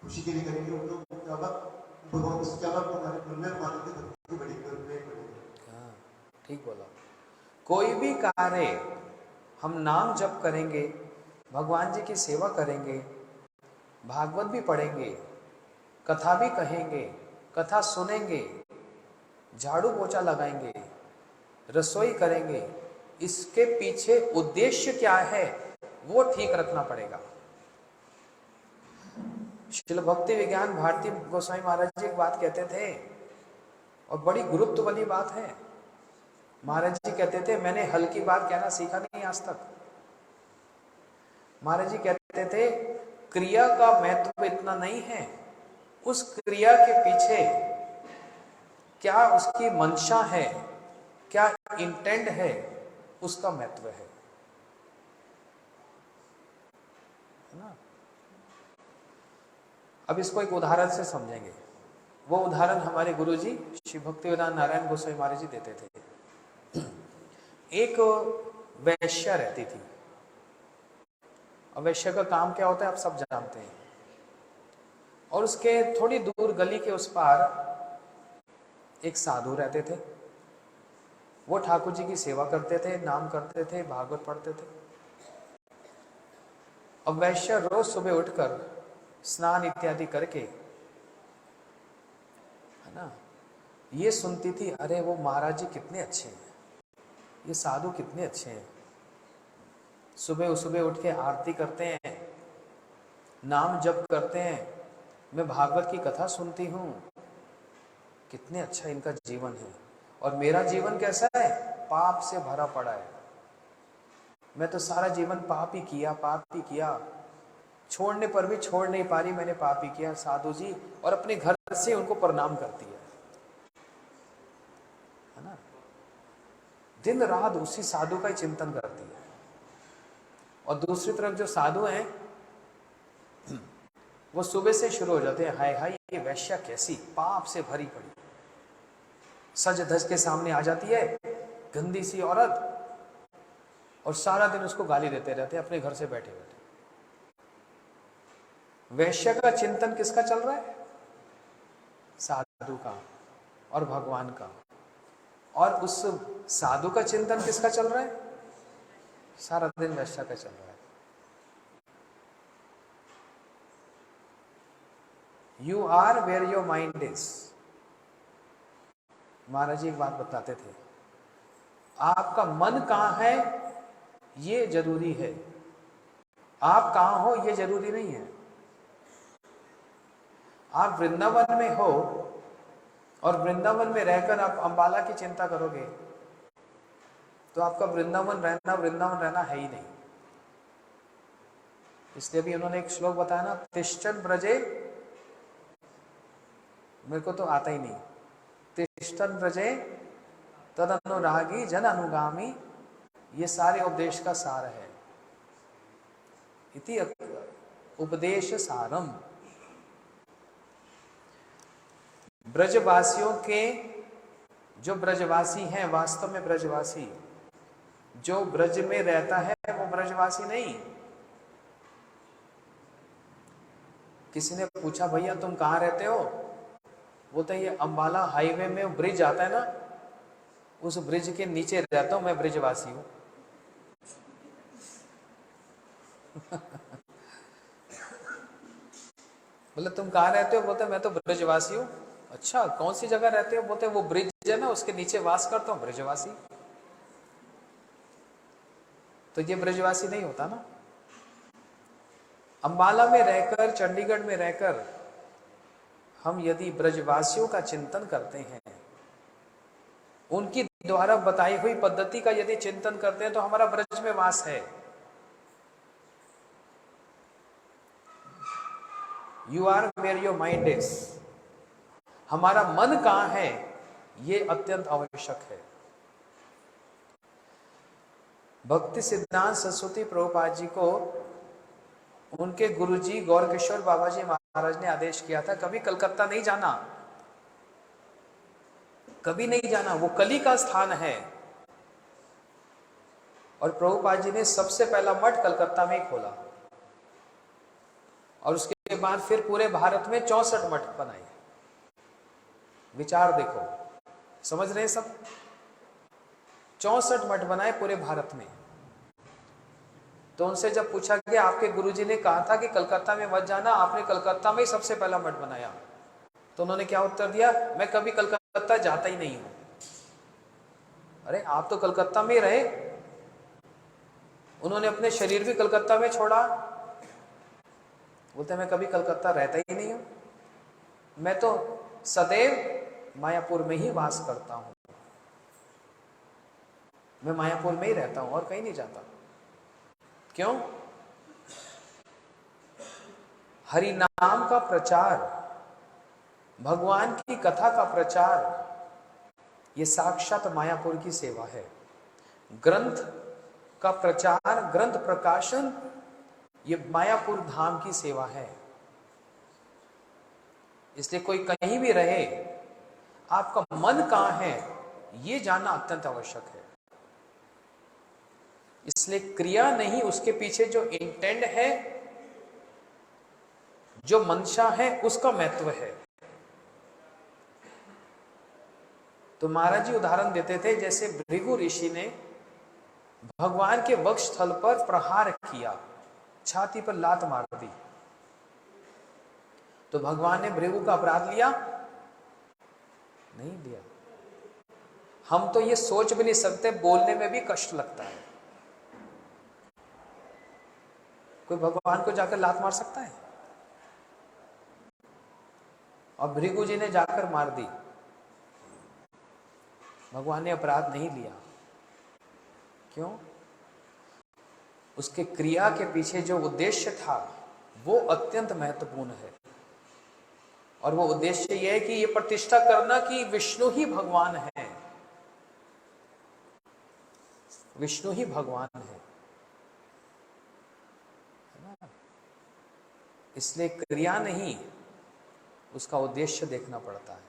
खुशी के लिए करेंगे, तो भगवान उसके हमारे मन में भगवान की भक्ति बढ़ेगी। हाँ, ठीक बोला। कोई भी कार्य हम नाम जप करेंगे, भगवान जी की सेवा करेंगे, भागवत भी पढ़ेंगे, कथा भी कहेंगे, कथा सुनेंगे, झाड़ू पोछा लगाएंगे, रसोई करेंगे, इसके पीछे उद्देश्य क्या है वो ठीक रखना पड़ेगा। श्रील भक्ति विज्ञान भारती गोस्वामी महाराज जी एक बात कहते थे, और बड़ी गुरुत्व वाली बात है। महाराज जी कहते थे, मैंने हल्की बात कहना सीखा नहीं आज तक। महाराज जी कहते थे, क्रिया का महत्व इतना नहीं है, उस क्रिया के पीछे क्या उसकी मंशा है, क्या इंटेंट है, उसका महत्व है ना। अब इसको एक उदाहरण से समझेंगे। वो उदाहरण हमारे गुरुजी श्री भक्तिवेदांत नारायण गोस्वामी महाराज जी देते थे। एक वैश्या रहती थी, और वैश्या का काम क्या होता है आप सब जानते हैं। और उसके थोड़ी दूर गली के उस पार एक साधु रहते थे। वो ठाकुर जी की सेवा करते थे, नाम करते थे, भागवत पढ़ते थे। अब वैश्य रोज सुबह उठकर स्नान इत्यादि करके, है ना, ये सुनती थी, अरे वो महाराज जी कितने अच्छे हैं, ये साधु कितने अच्छे हैं, सुबह सुबह उठ के आरती करते हैं, नाम जप करते हैं, मैं भागवत की कथा सुनती हूँ, कितने अच्छा इनका जीवन है, और मेरा जीवन कैसा है, पाप से भरा पड़ा है, मैं तो सारा जीवन पाप ही किया, छोड़ने पर भी छोड़ नहीं पा रही, मैंने पाप ही किया साधु जी, और अपने घर से उनको प्रणाम करती है ना, दिन रात उसी साधु का ही चिंतन करती है। और दूसरी तरफ जो साधु हैं वो सुबह से शुरू हो जाते हैं, हाय हाय ये वैश्या कैसी पाप से भरी पड़ी, सज धज के सामने आ जाती है गंदी सी औरत, और सारा दिन उसको गाली देते रहते हैं अपने घर से बैठे बैठे। वैश्य का चिंतन किसका चल रहा है, साधु का और भगवान का, और उस साधु का चिंतन किसका चल रहा है, सारा दिन वैश्य का चल रहा है। You are where your mind is. Maharaj ji एक बात बताते थे, आपका मन कहां है ये जरूरी है, आप कहां हो ये जरूरी नहीं है। आप वृंदावन में हो और वृंदावन में रहकर आप अंबाला की चिंता करोगे तो आपका वृंदावन रहना है ही नहीं। इसलिए भी उन्होंने एक श्लोक बताया ना, तिष्ठन ब्रजे, मेरे को तो आता ही नहीं, तिष्ठन ब्रजे तद अनुरागी जन अनुगामी, ये सारे उपदेश का सार है। इति उपदेश सारम। ब्रजवासियों के, जो ब्रजवासी हैं, वास्तव में ब्रजवासी, जो ब्रज में रहता है वो ब्रजवासी नहीं। किसी ने पूछा भैया तुम कहाँ रहते हो, बोलते ये अंबाला हाईवे में ब्रिज आता है ना, उस ब्रिज के नीचे रहता हूं, मैं ब्रिजवासी हूं। बोले तुम कहाँ रहते हो, बोलते मैं तो ब्रजवासी हूं। अच्छा कौन सी जगह रहते हो, बोलते वो ब्रिज है ना उसके नीचे वास करता हूं, ब्रजवासी। तो ये ब्रजवासी नहीं होता ना। अंबाला में रहकर, चंडीगढ़ में रहकर हम यदि ब्रजवासियों का चिंतन करते हैं, उनकी द्वारा बताई हुई पद्धति का यदि चिंतन करते हैं, तो हमारा ब्रज में वास है। You are where your mind is. हमारा मन कहां है ये अत्यंत आवश्यक है। भक्ति सिद्धांत सरस्वती प्रभुपाद जी को उनके गुरुजी गौरकिशोर बाबा जी महाराज ने आदेश किया था, कभी कलकत्ता नहीं जाना, कभी नहीं जाना, वो कली का स्थान है। और प्रभुपाद जी ने सबसे पहला मठ कलकत्ता में ही खोला, और उसके बाद फिर पूरे भारत में 64 मठ बनाए। विचार देखो, समझ रहे हैं सब, 64 मठ बनाए पूरे भारत में। तो उनसे जब पूछा कि आपके गुरुजी ने कहा था कि कलकत्ता में मत जाना, आपने कलकत्ता में ही सबसे पहला मठ बनाया, तो उन्होंने क्या उत्तर दिया, मैं कभी कलकत्ता जाता ही नहीं हूं। अरे आप तो कलकत्ता में ही रहे, उन्होंने अपने शरीर भी कलकत्ता में छोड़ा, बोलते मैं कभी कलकत्ता रहता ही नहीं हूं, मैं तो सदैव मायापुर में ही वास करता हूं, मैं मायापुर में ही रहता हूं और कहीं नहीं जाता। क्यों? हरि नाम का प्रचार, भगवान की कथा का प्रचार, ये साक्षात मायापुर की सेवा है। ग्रंथ का प्रचार, ग्रंथ प्रकाशन, ये मायापुर धाम की सेवा है। इसलिए कोई कहीं भी रहे, आपका मन कहां है ये जानना अत्यंत आवश्यक है। इसलिए क्रिया नहीं, उसके पीछे जो इंटेंट है, जो मंशा है, उसका महत्व है। तो महाराज जी उदाहरण देते थे, जैसे भृगु ऋषि ने भगवान के वक्ष स्थल पर प्रहार किया छाती पर लात मार दी, तो भगवान ने भृगु का अपराध लिया? नहीं लिया। हम तो ये सोच भी नहीं सकते, बोलने में भी कष्ट लगता है। कोई भगवान को जाकर लात मार सकता है? और भृगु जी ने जाकर मार दी, भगवान ने अपराध नहीं लिया। क्यों? उसके क्रिया के पीछे जो उद्देश्य था वो अत्यंत महत्वपूर्ण है, और वो उद्देश्य यह है कि ये प्रतिष्ठा करना कि विष्णु ही भगवान है, विष्णु ही भगवान है ना? इसलिए क्रिया नहीं, उसका उद्देश्य देखना पड़ता है।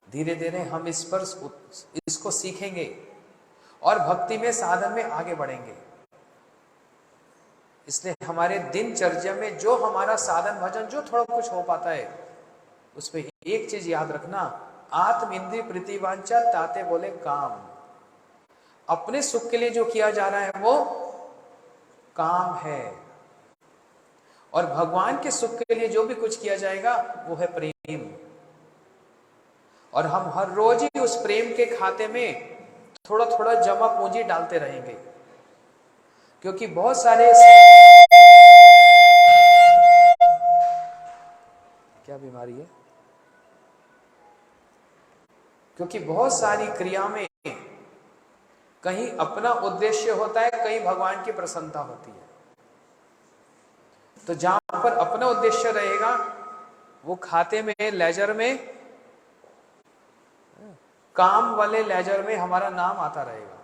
धीरे धीरे हम इसको सीखेंगे और भक्ति में, साधन में आगे बढ़ेंगे। इसलिए हमारे दिनचर्या में जो हमारा साधन भजन जो थोड़ा कुछ हो पाता है, उसमें एक चीज याद रखना, आत्म इंद्रिय प्रीतिवांछा ताते बोले काम। अपने सुख के लिए जो किया जा रहा है वो काम है, और भगवान के सुख के लिए जो भी कुछ किया जाएगा वो है प्रेम। और हम हर रोज ही उस प्रेम के खाते में थोड़ा थोड़ा जमा पूंजी डालते रहेंगे, क्योंकि बहुत सारे, क्या बीमारी है? क्योंकि बहुत सारी क्रिया में कहीं अपना उद्देश्य होता है, कहीं भगवान की प्रसन्नता होती है। तो जहां पर अपना उद्देश्य रहेगा वो खाते में, लेजर में, काम वाले लेजर में हमारा नाम आता रहेगा।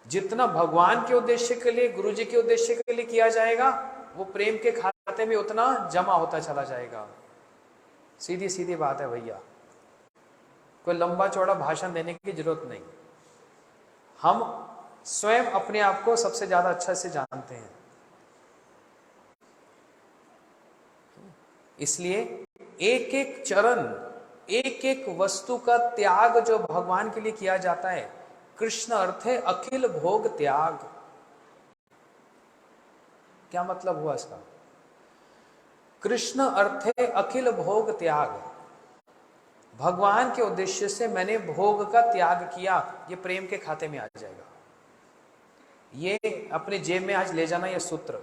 जितना भगवान के उद्देश्य के लिए, गुरु जी के उद्देश्य के लिए किया जाएगा, वो प्रेम के खाते में उतना जमा होता चला जाएगा। सीधी सीधी बात है भैया, कोई लंबा चौड़ा भाषण देने की जरूरत नहीं। हम स्वयं अपने आप को सबसे ज्यादा अच्छा से जानते हैं। इसलिए एक एक चरण, एक एक वस्तु का त्याग जो भगवान के लिए किया जाता है, कृष्ण अर्थ है अखिल भोग त्याग। क्या मतलब हुआ इसका? कृष्ण अर्थ है अखिल भोग त्याग। भगवान के उद्देश्य से मैंने भोग का त्याग किया, ये प्रेम के खाते में आ जाएगा। ये अपने जेब में आज ले जाना, ये सूत्र।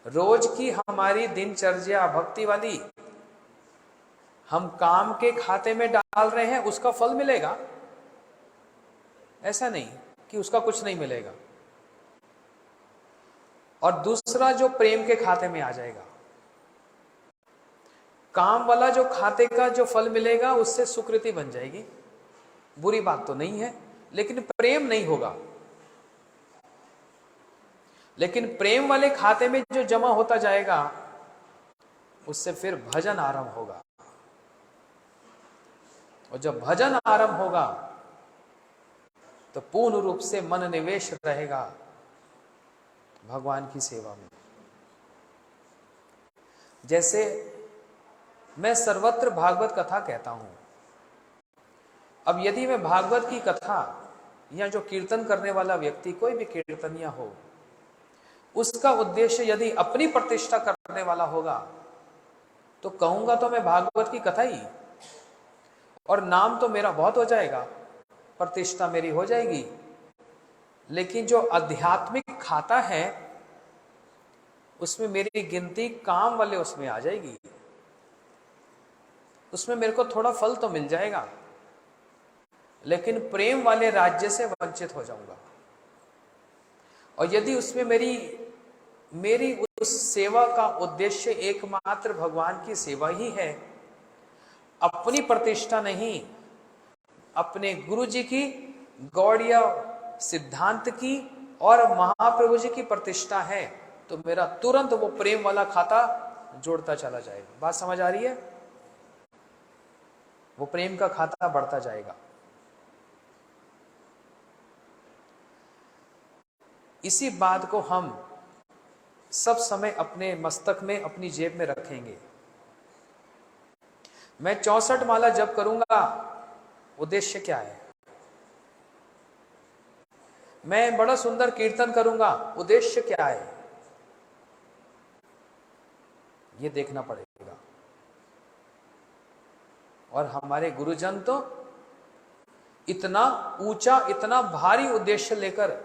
रोज की हमारी दिनचर्या भक्ति वाली, हम काम के खाते में डाल रहे हैं, उसका फल मिलेगा। ऐसा नहीं कि उसका कुछ नहीं मिलेगा। और दूसरा जो प्रेम के खाते में आ जाएगा, काम वाला जो खाते का जो फल मिलेगा उससे सुकृति बन जाएगी, बुरी बात तो नहीं है, लेकिन प्रेम नहीं होगा। लेकिन प्रेम वाले खाते में जो जमा होता जाएगा उससे फिर भजन आरंभ होगा, और जब भजन आरंभ होगा तो पूर्ण रूप से मन निवेश रहेगा भगवान की सेवा में। जैसे मैं सर्वत्र भागवत कथा कहता हूं, अब यदि मैं भागवत की कथा या जो कीर्तन करने वाला व्यक्ति, कोई भी कीर्तनिया हो, उसका उद्देश्य यदि अपनी प्रतिष्ठा करने वाला होगा तो कहूंगा तो मैं भागवत की कथा ही, और नाम तो मेरा बहुत हो जाएगा, प्रतिष्ठा मेरी हो जाएगी। लेकिन जो आध्यात्मिक खाता है उसमें मेरी गिनती काम वाले उसमें आ जाएगी, उसमें मेरे को थोड़ा फल तो मिल जाएगा, लेकिन प्रेम वाले राज्य से वंचित हो जाऊंगा। और यदि उसमें मेरी उस सेवा का उद्देश्य एकमात्र भगवान की सेवा ही है, अपनी प्रतिष्ठा नहीं, अपने गुरु जी की, गौड़िया सिद्धांत की और महाप्रभु जी की प्रतिष्ठा है, तो मेरा तुरंत वो प्रेम वाला खाता जोड़ता चला जाएगा। बात समझ आ रही है? वो प्रेम का खाता बढ़ता जाएगा। इसी बात को हम सब समय अपने मस्तक में, अपनी जेब में रखेंगे। मैं 64 माला जप करूंगा, उद्देश्य क्या है? मैं बड़ा सुंदर कीर्तन करूंगा, उद्देश्य क्या है, ये देखना पड़ेगा। और हमारे गुरुजन तो इतना ऊंचा, इतना भारी उद्देश्य लेकर,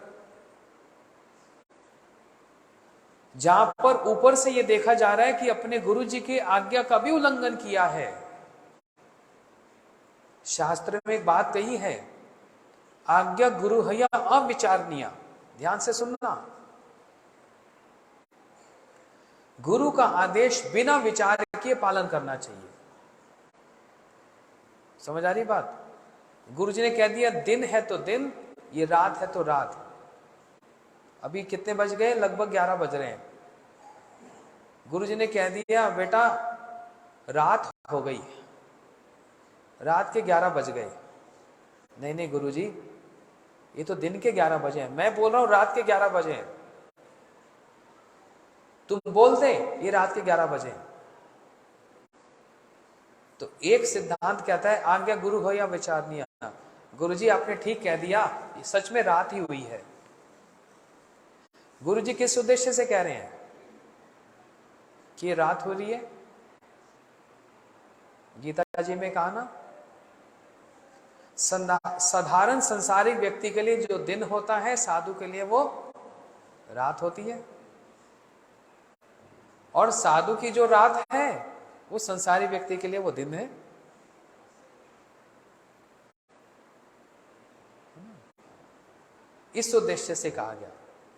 जहां पर ऊपर से यह देखा जा रहा है कि अपने गुरु जी की आज्ञा का भी उल्लंघन किया है। शास्त्र में एक बात कही है, आज्ञा गुरु हया अविचारणीय। ध्यान से सुनना, गुरु का आदेश बिना विचार किए पालन करना चाहिए। समझ आ रही बात? गुरु जी ने कह दिया दिन है तो दिन, ये रात है तो रात। अभी कितने बज गए? लगभग 11 बज रहे हैं। गुरु जी ने कह दिया बेटा रात हो गई, रात के 11 बज गए। नहीं नहीं गुरु जी, ये तो दिन के 11 बजे हैं। मैं बोल रहा हूं रात के 11 बजे हैं, तुम बोलते ये रात के 11 बजे हैं। तो एक सिद्धांत कहता है आज्ञा गुरु हो या विचारणीय। गुरु जी आपने ठीक कह दिया, सच में रात ही हुई है। गुरु जी किस उद्देश्य से कह रहे हैं कि ये रात हो रही है? गीता जी में कहा ना, साधारण संसारिक व्यक्ति के लिए जो दिन होता है, साधु के लिए वो रात होती है। और साधु की जो रात है वो संसारी व्यक्ति के लिए वो दिन है। इस उद्देश्य से कहा गया।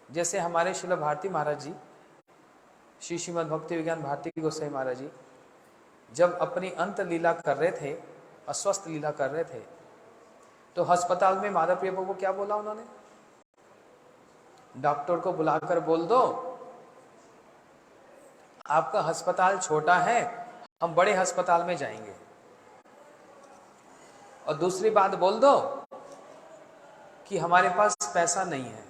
जैसे हमारे श्रील भारती महाराज जी, श्री श्रीमद् भक्ति विज्ञान भारती गोसाई महाराज जी जब अपनी अंत लीला कर रहे थे, अस्वस्थ लीला कर रहे थे, तो अस्पताल में माधव प्रिय को क्या बोला उन्होंने? डॉक्टर को बुलाकर बोल दो आपका अस्पताल छोटा है, हम बड़े अस्पताल में जाएंगे। और दूसरी बात बोल दो कि हमारे पास पैसा नहीं है,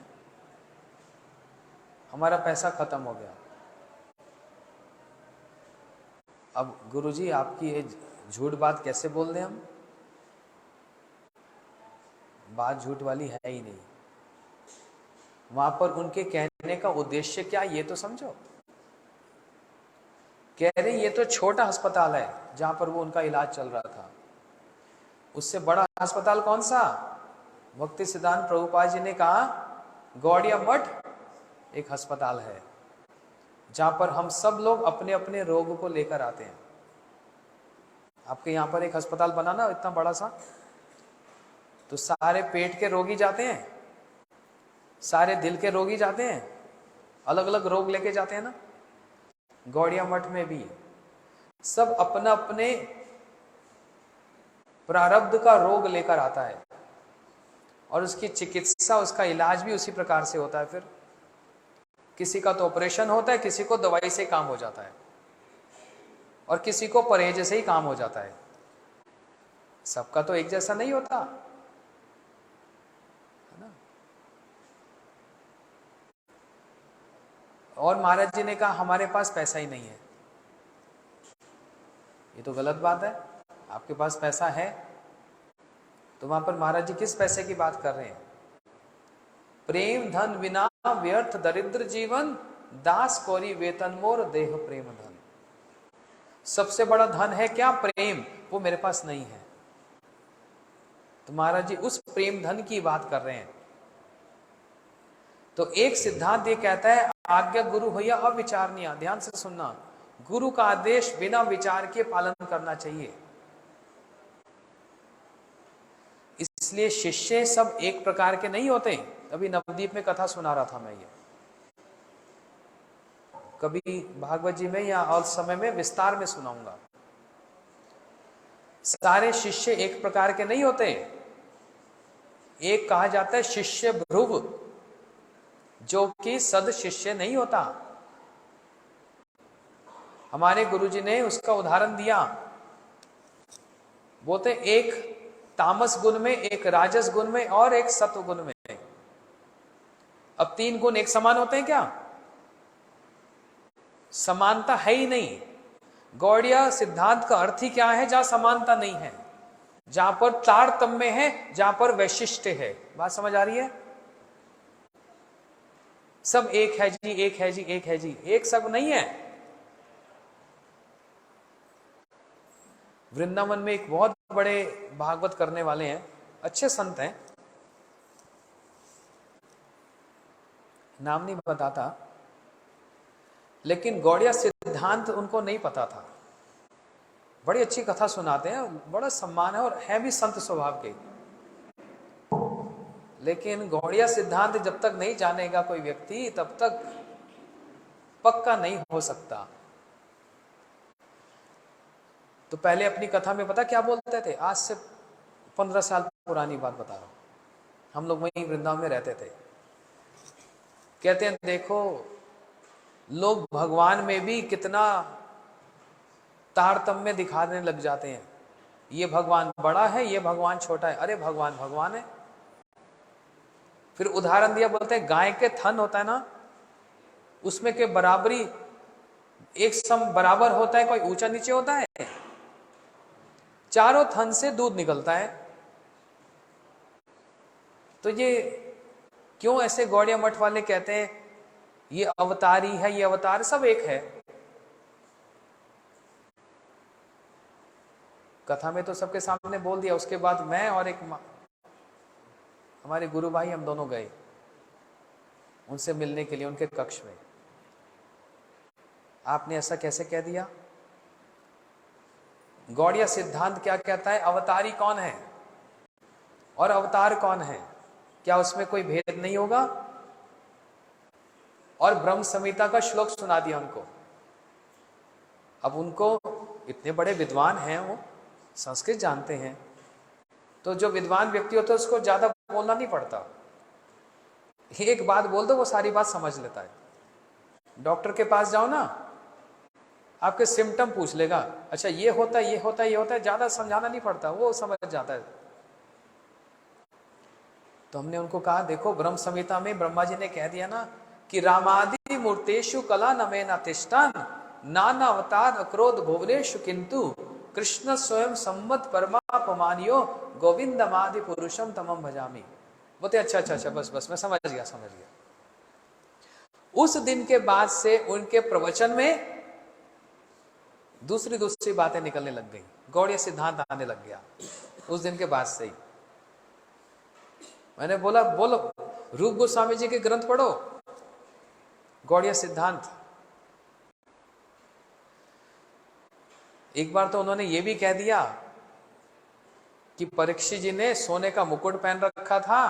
हमारा पैसा खत्म हो गया। अब गुरुजी आपकी ये झूठ बात कैसे बोल दें हम? बात झूठ वाली है ही नहीं। वहां पर उनके कहने का उद्देश्य क्या, ये तो समझो। कह रहे ये तो छोटा अस्पताल है जहां पर वो उनका इलाज चल रहा था, उससे बड़ा अस्पताल कौन सा? भक्ति सिद्धांत प्रभुपाद जी ने कहा गौड़िया मठ एक अस्पताल है जहां पर हम सब लोग अपने अपने रोग को लेकर आते हैं। आपके यहां पर एक अस्पताल बना ना इतना बड़ा सा, तो सारे पेट के रोगी जाते हैं, सारे दिल के रोगी जाते हैं, अलग अलग रोग लेके जाते हैं ना। गौड़िया मठ में भी सब अपना अपने प्रारब्ध का रोग लेकर आता है और उसकी चिकित्सा, उसका इलाज भी उसी प्रकार से होता है। फिर किसी का तो ऑपरेशन होता है, किसी को दवाई से काम हो जाता है और किसी को परहेज से ही काम हो जाता है। सबका तो एक जैसा नहीं होता है ना। और महाराज जी ने कहा हमारे पास पैसा ही नहीं है। ये तो गलत बात है। आपके पास पैसा है तो वहां पर महाराज जी किस पैसे की बात कर रहे हैं? प्रेम धन बिना व्यर्थ दरिद्र जीवन, दास कोरी वेतन मोर देह प्रेम धन। सबसे बड़ा धन है क्या? प्रेम। वो मेरे पास नहीं है। तो महाराज जी उस प्रेम धन की बात कर रहे हैं। तो एक सिद्धांत ये कहता है आज्ञा गुरु हो या अविचारणीय। ध्यान से सुनना, गुरु का आदेश बिना विचार के पालन करना चाहिए। इसलिए शिष्य सब एक प्रकार के नहीं होते। अभी नवदीप में कथा सुना रहा था मैं, ये कभी भागवत जी में या और समय में विस्तार में सुनाऊंगा। सारे शिष्य एक प्रकार के नहीं होते। एक कहा जाता है शिष्य भ्रुव, जो कि सद शिष्य नहीं होता। हमारे गुरुजी ने उसका उदाहरण दिया, बोलते एक तामस गुण में, एक राजस गुण में और एक सत्व गुण में। अब तीन गुण एक समान होते हैं क्या? समानता है ही नहीं। गौड़िया सिद्धांत का अर्थ ही क्या है? जहां समानता नहीं है, जहां पर तारतम्य है, जहां पर वैशिष्ट्य है। बात समझ आ रही है? सब एक है जी, एक है जी, एक है जी, एक सब नहीं है। वृंदावन में एक बहुत बड़े भागवत करने वाले हैं, अच्छे संत हैं, नाम नहीं बताता, लेकिन गौड़िया सिद्धांत उनको नहीं पता था। बड़ी अच्छी कथा सुनाते हैं, बड़ा सम्मान है और है भी संत स्वभाव के। लेकिन गौड़िया सिद्धांत जब तक नहीं जानेगा कोई व्यक्ति, तब तक पक्का नहीं हो सकता। तो पहले अपनी कथा में पता क्या बोलते थे, आज से 15 साल पुरानी बात बता रहा हूं, हम लोग वहीं वृंदावन में रहते थे। कहते हैं देखो लोग भगवान में भी कितना तारतम्य दिखाने लग जाते हैं, ये भगवान बड़ा है, ये भगवान छोटा है। अरे भगवान भगवान है। फिर उदाहरण दिया, बोलते हैं गाय के थन होता है ना, उसमें के बराबरी एक सम बराबर होता है, कोई ऊंचा नीचे होता है? चारों थन से दूध निकलता है। तो ये क्यों ऐसे गौड़िया मठ वाले कहते हैं ये अवतारी है, ये अवतार, सब एक है। कथा में तो सबके सामने बोल दिया। उसके बाद मैं और एक हमारे गुरु भाई, हम दोनों गए उनसे मिलने के लिए उनके कक्ष में। आपने ऐसा कैसे कह दिया? गौड़िया सिद्धांत क्या कहता है? अवतारी कौन है और अवतार कौन है, क्या उसमें कोई भेद नहीं होगा? और ब्रह्म संहिता का श्लोक सुना दिया उनको। अब उनको, इतने बड़े विद्वान हैं, वो संस्कृत जानते हैं, तो जो विद्वान व्यक्ति होता है उसको ज्यादा बोलना नहीं पड़ता, एक बात बोल दो वो सारी बात समझ लेता है। डॉक्टर के पास जाओ ना, आपके सिम्टम पूछ लेगा, अच्छा ये होता है, ये होता है, ये होता है, ज्यादा समझाना नहीं पड़ता, वो समझ जाता है। तो हमने उनको कहा देखो ब्रह्म संहिता में ब्रह्मा जी ने कह दिया ना कि रामादि मूर्तेषु कला नमेन तिष्ठान नाना अवतार अक्रोध भुवनेषु किंतु कृष्ण स्वयं सम्मत परमापमानियो गोविंदमादि पुरुषम तमम भजामि। बोलते अच्छा अच्छा अच्छा, बस बस मैं समझ गया समझ गया। उस दिन के बाद से उनके प्रवचन में दूसरी बातें निकलने लग गई, गौड़िया सिद्धांत आने लग गया उस दिन के बाद से ही। मैंने बोला बोलो, रूप गोस्वामी जी के ग्रंथ पढ़ो, गौड़िया सिद्धांत। एक बार तो उन्होंने ये भी कह दिया कि परीक्षित जी ने सोने का मुकुट पहन रखा था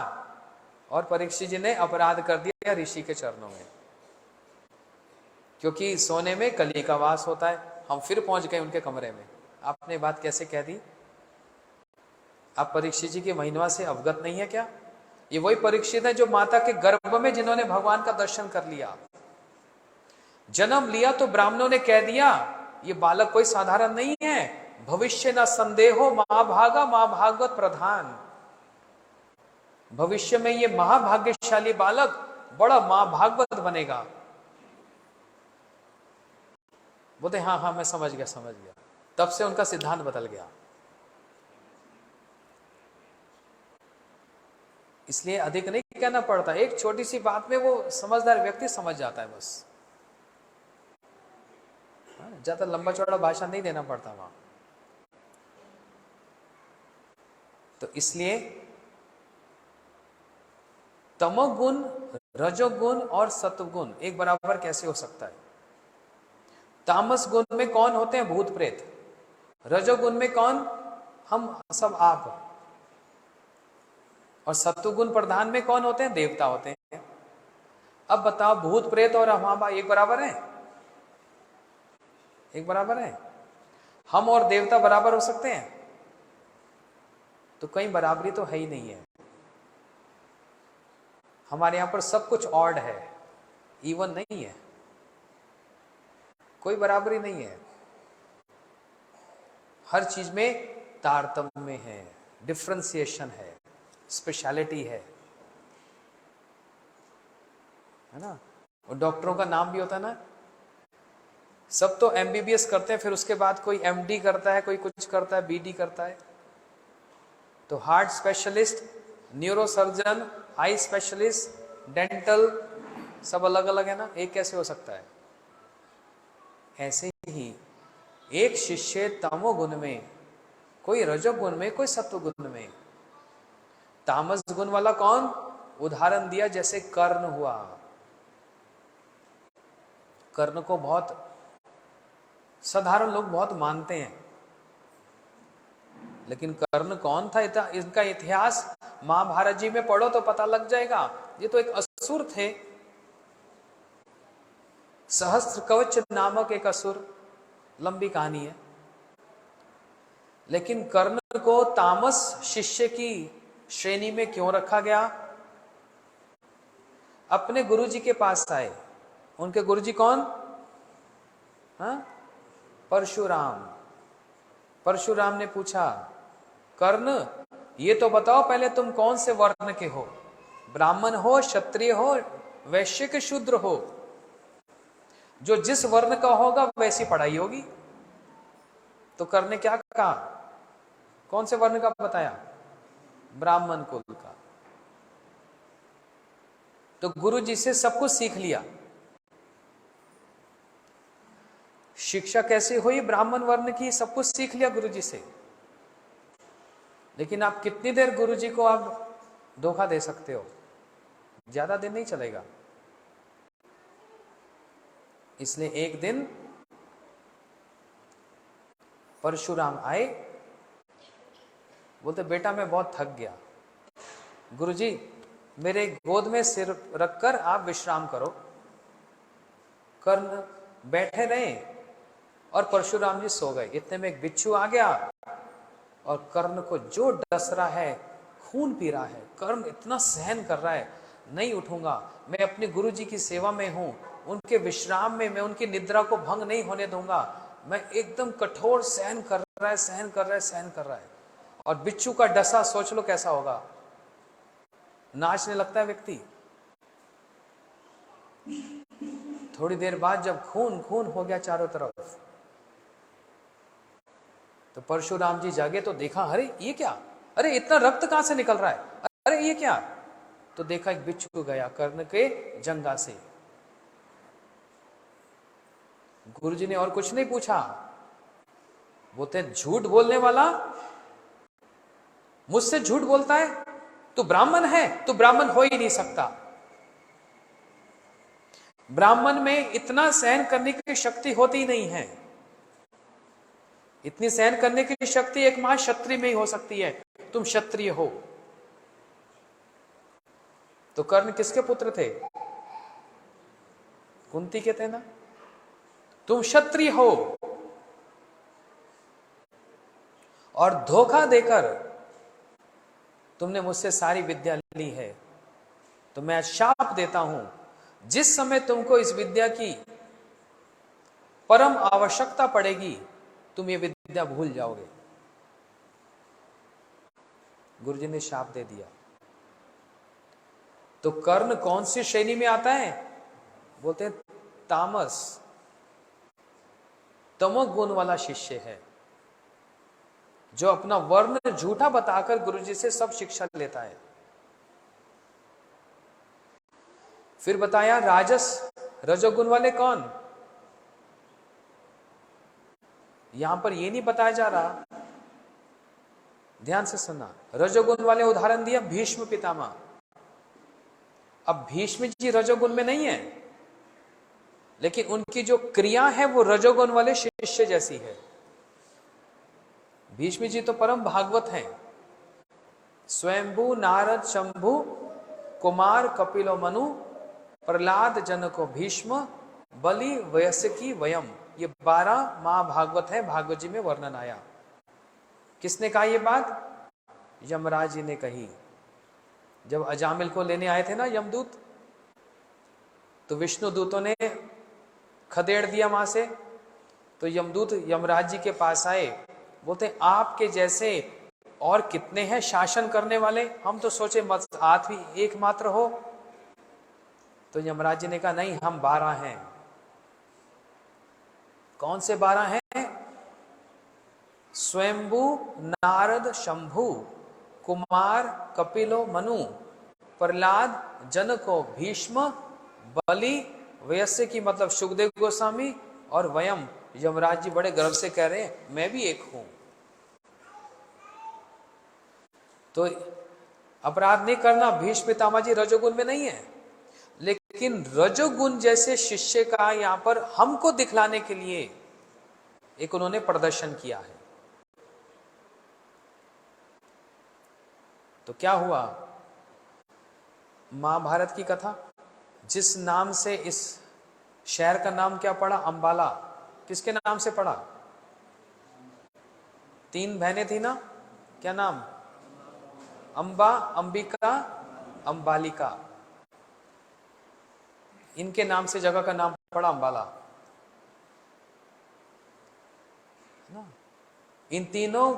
और परीक्षित जी ने अपराध कर दिया ऋषि के चरणों में, क्योंकि सोने में कली का वास होता है। हम फिर पहुंच गए उनके कमरे में। आपने बात कैसे कह दी? आप परीक्षित जी की महिमा से अवगत नहीं है क्या? ये वही परीक्षित है जो माता के गर्भ में जिन्होंने भगवान का दर्शन कर लिया, जन्म लिया। तो ब्राह्मणों ने कह दिया ये बालक कोई साधारण नहीं है, भविष्य न संदेहो महाभागा महाभागवत प्रधान। भविष्य में ये महाभाग्यशाली बालक बड़ा महाभागवत बनेगा। बोलते हाँ हाँ मैं समझ गया समझ गया। तब से उनका सिद्धांत बदल गया। इसलिए अधिक नहीं कहना पड़ता, एक छोटी सी बात में वो समझदार व्यक्ति समझ जाता है बस। ज्यादा लंबा चौड़ा भाषण नहीं देना पड़ता वहां। तो इसलिए तमोगुण, रजोगुण और सत्वगुण एक बराबर कैसे हो सकता है? तामस गुण में कौन होते हैं? भूत प्रेत। रजोगुण में कौन? हम सब आप। और सत्वगुण प्रधान में कौन होते हैं? देवता होते हैं। अब बताओ भूत प्रेत और हम एक बराबर हैं? एक बराबर है? हम और देवता बराबर हो सकते हैं? तो कहीं बराबरी तो है ही नहीं है। हमारे यहां पर सब कुछ ऑड है, इवन नहीं है, कोई बराबरी नहीं है। हर चीज में तारतम्य है, डिफरेंशिएशन है, स्पेशलिटी है ना। और डॉक्टरों का नाम भी होता है ना, सब तो एमबीबीएस करते हैं, फिर उसके बाद कोई एमडी करता है, कोई कुछ करता है, बीडी करता है। तो heart specialist, neuro surgeon, eye specialist, dental, सब अलग अलग है ना, एक कैसे हो सकता है? ऐसे ही एक शिष्य तमोगुण में, कोई रजोगुण में, कोई सत्वगुण में। तामस गुण वाला कौन? उदाहरण दिया जैसे कर्ण हुआ। कर्ण को बहुत साधारण लोग बहुत मानते हैं, लेकिन कर्ण कौन था? इनका इतिहास महाभारत जी में पढ़ो तो पता लग जाएगा। ये तो एक असुर थे, सहस्त्र कवच नामक एक असुर, लंबी कहानी है। लेकिन कर्ण को तामस शिष्य की श्रेणी में क्यों रखा गया? अपने गुरुजी के पास आए। उनके गुरुजी कौन? परशुराम। परशुराम ने पूछा, कर्ण ये तो बताओ पहले तुम कौन से वर्ण के हो? ब्राह्मण हो, क्षत्रिय हो, वैश्य के शूद्र हो? जो जिस वर्ण का होगा वैसी पढ़ाई होगी। तो कर्ण ने क्या कहा? कौन से वर्ण का बताया? ब्राह्मण कुल का। तो गुरु जी से सब कुछ सीख लिया। शिक्षा कैसे हुई? ब्राह्मण वर्ण की सब कुछ सीख लिया गुरु जी से। लेकिन आप कितनी देर गुरु जी को आप धोखा दे सकते हो? ज्यादा दिन नहीं चलेगा। इसलिए एक दिन परशुराम आए, बोलते बेटा मैं बहुत थक गया, गुरुजी मेरे गोद में सिर रखकर आप विश्राम करो। कर्ण बैठे रहे और परशुराम जी सो गए। इतने में एक बिच्छू आ गया और कर्ण को जो डस रहा है, खून पी रहा है। कर्ण इतना सहन कर रहा है, नहीं उठूंगा, मैं अपने गुरु जी की सेवा में हूं, उनके विश्राम में मैं उनकी निद्रा को भंग नहीं होने दूंगा। मैं एकदम कठोर सहन कर रहा है, सहन कर रहा है, सहन कर रहा है। और बिच्छू का डसा सोच लो कैसा होगा, नाचने लगता है व्यक्ति। थोड़ी देर बाद जब खून खून हो गया चारों तरफ, तो परशुराम जी जागे तो देखा, अरे ये क्या, अरे इतना रक्त कहां से निकल रहा है, अरे ये क्या? तो देखा एक बिच्छू गया कर्ण के जंगा से। गुरुजी ने और कुछ नहीं पूछा, बोलते झूठ बोलने वाला, मुझसे झूठ बोलता है, तू ब्राह्मण है, तू ब्राह्मण हो ही नहीं सकता। ब्राह्मण में इतना सहन करने की शक्ति होती नहीं है। इतनी सहन करने की शक्ति एक मां क्षत्रिय में ही हो सकती है। तुम क्षत्रिय हो। तो कर्ण किसके पुत्र थे? कुंती के थे ना। तुम क्षत्रिय हो और धोखा देकर तुमने मुझसे सारी विद्या ली है, तो मैं शाप देता हूं, जिस समय तुमको इस विद्या की परम आवश्यकता पड़ेगी तुम ये विद्या भूल जाओगे। गुरुजी ने शाप दे दिया। तो कर्ण कौन सी श्रेणी में आता है? बोलते हैं तामस, तमोगुण वाला शिष्य है, जो अपना वर्ण झूठा बताकर गुरुजी से सब शिक्षा लेता है। फिर बताया राजस, रजोगुण वाले कौन? यहां पर यह नहीं बताया जा रहा, ध्यान से सुनना। रजोगुण वाले उदाहरण दिया भीष्म पितामह। अब भीष्म जी रजोगुण में नहीं है, लेकिन उनकी जो क्रिया है वो रजोगुण वाले शिष्य जैसी है। भीष्म जी तो परम भागवत हैं। स्वयंभू, नारद, शंभु, कुमार, कपिलो, मनु, प्रहलाद, जनको, भीष्म, बलि, वयस्की, वयम, ये 12 महाभागवत है। भागवत जी में वर्णन आया। किसने कहा ये बात? यमराज जी ने कही। जब अजामिल को लेने आए थे ना यमदूत, तो विष्णु दूतों ने खदेड़ दिया वहां से। तो यमदूत यमराज जी के पास आए, बोलते आपके जैसे और कितने हैं शासन करने वाले, हम तो सोचे मत आप ही एकमात्र हो। तो यमराज जी ने कहा नहीं, हम 12 हैं। कौन से 12 हैं? स्वयंभू, नारद, शंभु, कुमार, कपिलो, मनु, प्रहलाद, जनको, भीष्म, बलि वयस्य की मतलब सुखदेव गोस्वामी, और वयम यमराज जी बड़े गर्व से कह रहे हैं मैं भी एक हूं। तो अपराध नहीं करना, भीष्म पितामह जी रजोगुण में नहीं है, लेकिन रजोगुण जैसे शिष्य का यहां पर हमको दिखलाने के लिए एक उन्होंने प्रदर्शन किया है। तो क्या हुआ, महाभारत की कथा, जिस नाम से इस शहर का नाम क्या पड़ा, अंबाला, किसके नाम से पड़ा? 3 बहनें थी ना, क्या नाम? अंबा, अंबिका, अंबालिका, इनके नाम से जगह का नाम पड़ा अंबाला ना। इन तीनों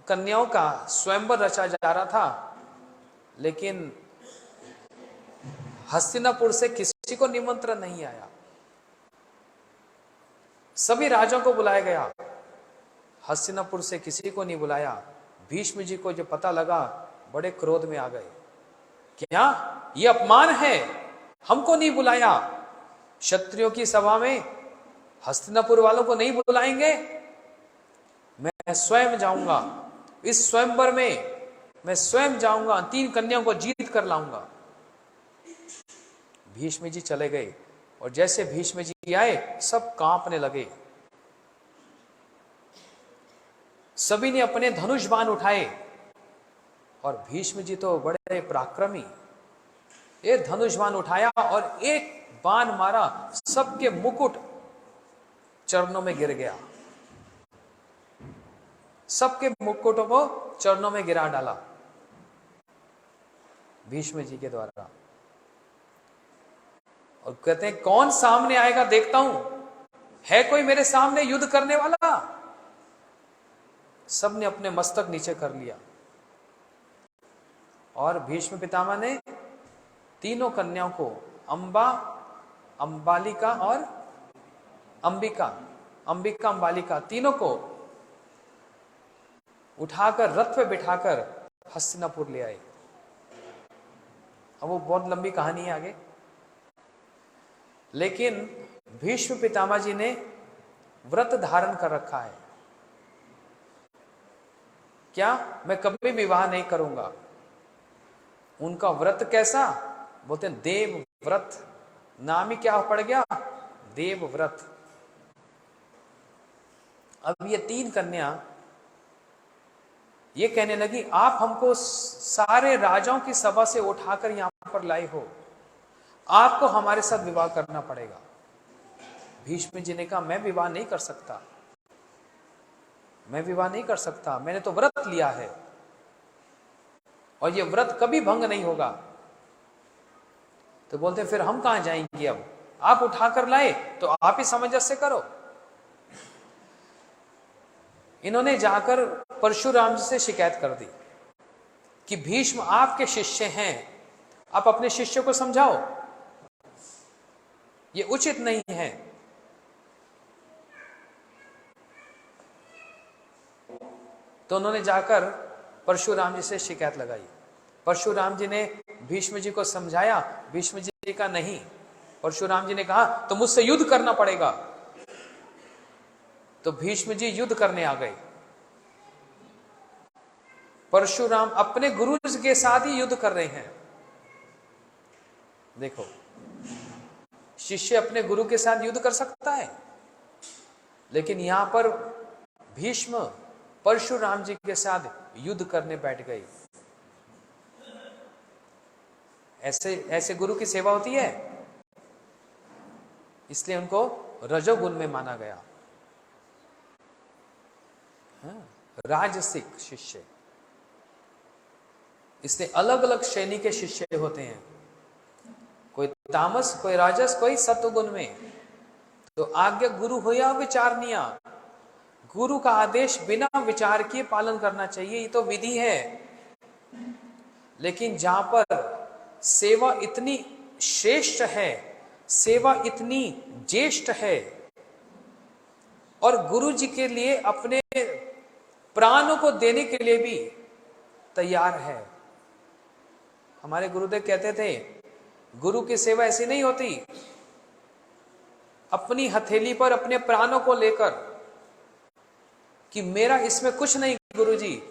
कन्याओं का स्वयंवर रचा जा रहा था, लेकिन हस्तिनापुर से किसी को निमंत्रण नहीं आया। सभी राजाओं को बुलाया गया, हस्तिनापुर से किसी को नहीं बुलाया। भीष्म जी को जो पता लगा, बड़े क्रोध में आ गए, क्या ये अपमान है, हमको नहीं बुलाया, क्षत्रियों की सभा में हस्तिनापुर वालों को नहीं बुलाएंगे, मैं स्वयं जाऊंगा, इस स्वयंवर में मैं स्वयं जाऊंगा, 3 कन्याओं को जीत कर लाऊंगा। भीष्म जी चले गए, और जैसे भीष्म जी आए सब कांपने लगे। सभी ने अपने धनुष बाण उठाए, और भीष्म जी तो बड़े पराक्रमी, एक धनुष बाण उठाया और एक बाण मारा, सबके मुकुट चरणों में गिर गया, सबके मुकुटों को चरणों में गिरा डाला भीष्म जी के द्वारा। और कहते हैं कौन सामने आएगा देखता हूं, है कोई मेरे सामने युद्ध करने वाला? सबने अपने मस्तक नीचे कर लिया, और भीष्म पितामह ने तीनों कन्याओं को, अंबा, अंबालिका और अंबिका, अंबिका अंबालिका, तीनों को उठाकर रथ पे बिठाकर हस्तिनापुर ले आए। अब वो बहुत लंबी कहानी है आगे, लेकिन भीष्म पितामह जी ने व्रत धारण कर रखा है, क्या मैं कभी विवाह नहीं करूंगा। उनका व्रत कैसा, बोलते हैं देव व्रत, नाम ही क्या पड़ गया, देव व्रत। अब ये 3 कन्या ये कहने लगी, आप हमको सारे राजाओं की सभा से उठाकर यहां पर लाए हो, आपको हमारे साथ विवाह करना पड़ेगा। भीष्म जी ने कहा मैं विवाह नहीं कर सकता, मैं विवाह नहीं कर सकता, मैंने तो व्रत लिया है, और ये व्रत कभी भंग नहीं होगा। तो बोलते फिर हम कहां जाएंगे, अब आप उठाकर लाए तो आप ही सामंजस्य करो। इन्होंने जाकर परशुराम जी से शिकायत कर दी कि भीष्म आपके शिष्य हैं, आप अपने शिष्य को समझाओ, ये उचित नहीं है। तो उन्होंने जाकर परशुराम जी से शिकायत लगाई। परशुराम जी ने भीष्म जी को समझाया, भीष्म जी का नहीं। परशुराम जी ने कहा तो मुझसे युद्ध करना पड़ेगा। तो भीष्म जी युद्ध करने आ गए। परशुराम अपने गुरु के साथ ही युद्ध कर रहे हैं। देखो, शिष्य अपने गुरु के साथ युद्ध कर सकता है, लेकिन यहां पर भीष्म परशुराम जी के साथ युद्ध करने बैठ गए। ऐसे गुरु की सेवा होती है, इसलिए उनको रजोगुण में माना गया। राजसिक शिष्य, इसलिए अलग अलग श्रेणी के शिष्य होते हैं, कोई तामस, कोई राजस, कोई सत्वगुण में। तो आज्ञा गुरु हो या विचारनिया, गुरु का आदेश बिना विचार किए पालन करना चाहिए, ये तो विधि है। लेकिन जहां पर सेवा इतनी श्रेष्ठ है, सेवा इतनी ज्येष्ठ है, और गुरु जी के लिए अपने प्राणों को देने के लिए भी तैयार है। हमारे गुरुदेव कहते थे, गुरु की सेवा ऐसी नहीं होती। अपनी हथेली पर अपने प्राणों को लेकर कि मेरा इसमें कुछ नहीं गुरु जी,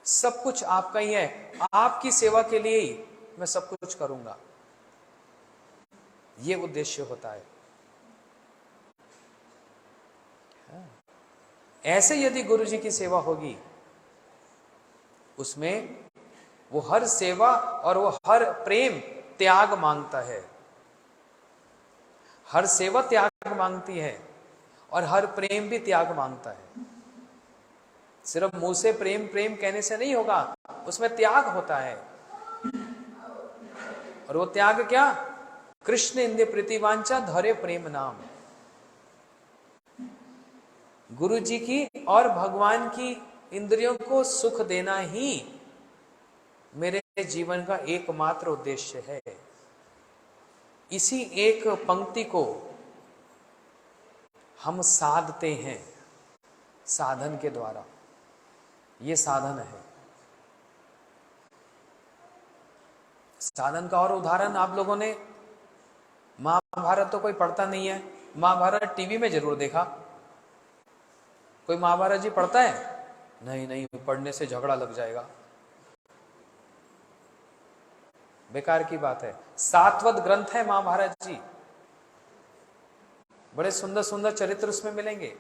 सब कुछ आपका ही है, आपकी सेवा के लिए ही मैं सब कुछ करूंगा, ये उद्देश्य होता है। ऐसे यदि गुरु जी की सेवा होगी, उसमें वो हर सेवा और वो हर प्रेम त्याग मांगता है। हर सेवा त्याग मांगती है और हर प्रेम भी त्याग मांगता है। सिर्फ मुंह से प्रेम प्रेम कहने से नहीं होगा, उसमें त्याग होता है। और वो त्याग क्या? कृष्ण इंद्र प्रीतिवांचा धरे प्रेम नाम। गुरु जी की और भगवान की इंद्रियों को सुख देना ही मेरे जीवन का एकमात्र उद्देश्य है। इसी एक पंक्ति को हम साधते हैं साधन के द्वारा। ये साधन है। साधन का और उदाहरण आप लोगों ने महाभारत तो कोई पढ़ता नहीं है, महाभारत टीवी में जरूर देखा। कोई महाभारत जी पढ़ता है? नहीं नहीं, पढ़ने से झगड़ा लग जाएगा, बेकार की बात है। सात्वत ग्रंथ है महाभारत जी, बड़े सुंदर सुंदर चरित्र उसमें मिलेंगे।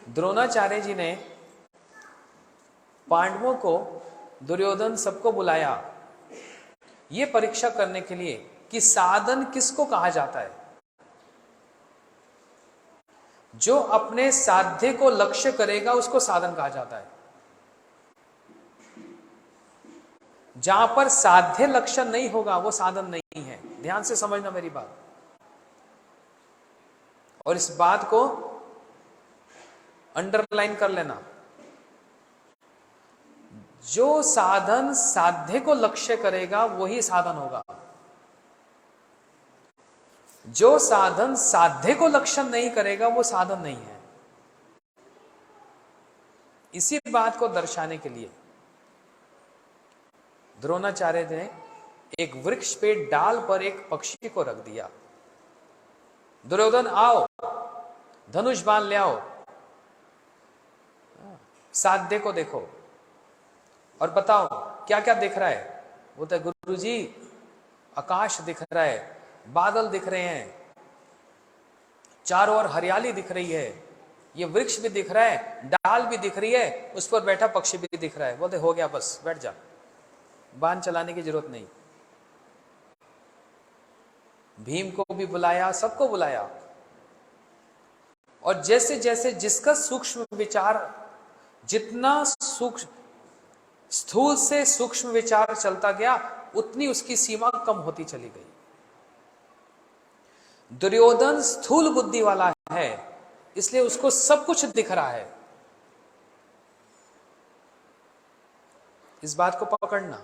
द्रोणाचार्य जी ने पांडवों को, दुर्योधन सबको बुलाया ये परीक्षा करने के लिए कि साधन किसको कहा जाता है। जो अपने साध्य को लक्ष्य करेगा उसको साधन कहा जाता है। जहां पर साध्य लक्ष्य नहीं होगा वो साधन नहीं है। ध्यान से समझना मेरी बात, और इस बात को अंडरलाइन कर लेना। जो साधन साध्य को लक्ष्य करेगा वही साधन होगा। जो साधन साध्य को लक्ष्य नहीं करेगा वो साधन नहीं है। इसी बात को दर्शाने के लिए द्रोणाचार्य ने एक वृक्ष पे डाल पर एक पक्षी को रख दिया। दुर्योधन आओ, धनुष बाण ले आओ, साध्य को देखो और बताओ क्या क्या दिख रहा है। वो तो गुरु जी आकाश दिख रहा है, बादल दिख रहे हैं, चारों ओर हरियाली दिख रही है, ये वृक्ष भी दिख रहा है, डाल भी दिख रही है, उस पर बैठा पक्षी भी दिख रहा है। बोलते हो गया, बस बैठ जा, बाण चलाने की जरूरत नहीं। भीम को भी बुलाया, सबको बुलाया, और जैसे जैसे जिसका सूक्ष्म विचार, जितना सूक्ष्म स्थूल से सूक्ष्म विचार चलता गया, उतनी उसकी सीमा कम होती चली गई। दुर्योधन स्थूल बुद्धि वाला है, इसलिए उसको सब कुछ दिख रहा है। इस बात को पकड़ना।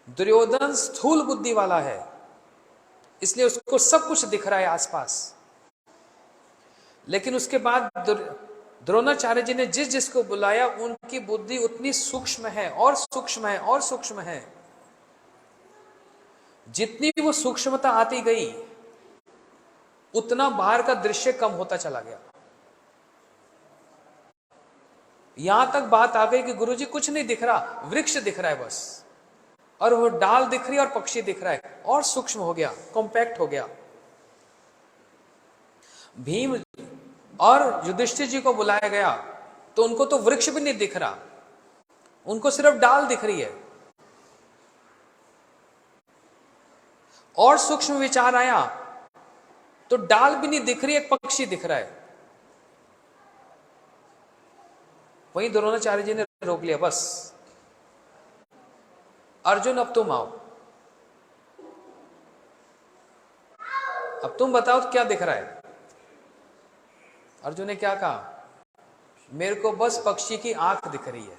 दुर्योधन स्थूल बुद्धि वाला है, इसलिए उसको सब कुछ दिख रहा है आसपास। लेकिन उसके बाद द्रोणाचार्य जी ने जिस जिसको बुलाया, उनकी बुद्धि उतनी सूक्ष्म है और सूक्ष्म है और सूक्ष्म है। जितनी भी वो सूक्ष्मता आती गई, उतना बाहर का दृश्य कम होता चला गया। यहां तक बात आ गई कि गुरुजी कुछ नहीं दिख रहा, वृक्ष दिख रहा है बस, और वो डाल दिख रही है और पक्षी दिख रहा है, और सूक्ष्म हो गया, कॉम्पैक्ट हो गया। भीम और युधिष्ठिर जी को बुलाया गया तो उनको तो वृक्ष भी नहीं दिख रहा, उनको सिर्फ डाल दिख रही है। और सूक्ष्म विचार आया तो डाल भी नहीं दिख रही, एक पक्षी दिख रहा है। वहीं द्रोणाचार्य जी ने रोक लिया, बस अर्जुन अब तुम आओ, अब तुम बताओ तो क्या दिख रहा है। अर्जुन ने क्या कहा? मेरे को बस पक्षी की आंख दिख रही है।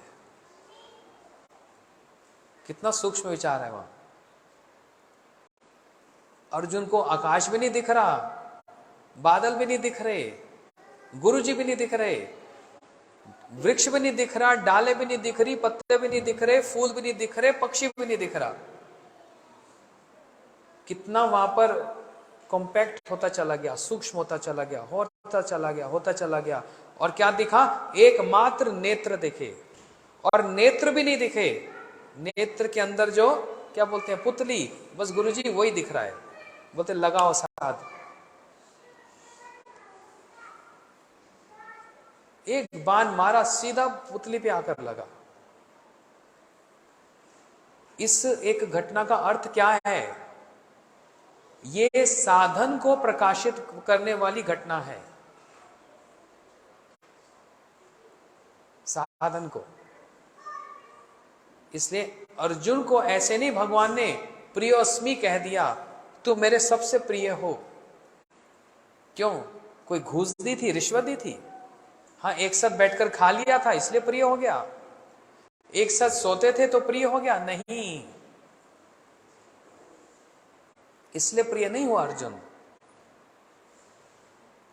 कितना सूक्ष्म विचार है वहां। अर्जुन को आकाश भी नहीं दिख रहा, बादल भी नहीं दिख रहे, गुरु जी भी नहीं दिख रहे, वृक्ष भी नहीं दिख रहा, डाले भी नहीं दिख रही, पत्ते भी नहीं दिख रहे, फूल भी नहीं दिख रहे, पक्षी भी नहीं दिख रहा। कितना वहां पर कॉम्पैक्ट होता चला गया, सूक्ष्म होता चला गया, होता चला गया, होता चला गया। और क्या दिखा? एकमात्र नेत्र दिखे, और नेत्र भी नहीं दिखे। नेत्र के अंदर जो क्या बोलते हैं, पुतली, बस गुरुजी वही दिख रहा है। बोलते लगाओ साथ। एक बाण मारा, सीधा पुतली पे आकर लगा। इस एक घटना का अर्थ क्या है? ये साधन को प्रकाशित करने वाली घटना है, साधन को। इसलिए अर्जुन को ऐसे नहीं भगवान ने प्रियोस्मि कह दिया, तू मेरे सबसे प्रिय हो। क्यों? कोई घूस दी थी, रिश्वत दी थी? हाँ, एक साथ बैठकर खा लिया था इसलिए प्रिय हो गया? एक साथ सोते थे तो प्रिय हो गया? नहीं, इसलिए प्रिय नहीं हुआ अर्जुन।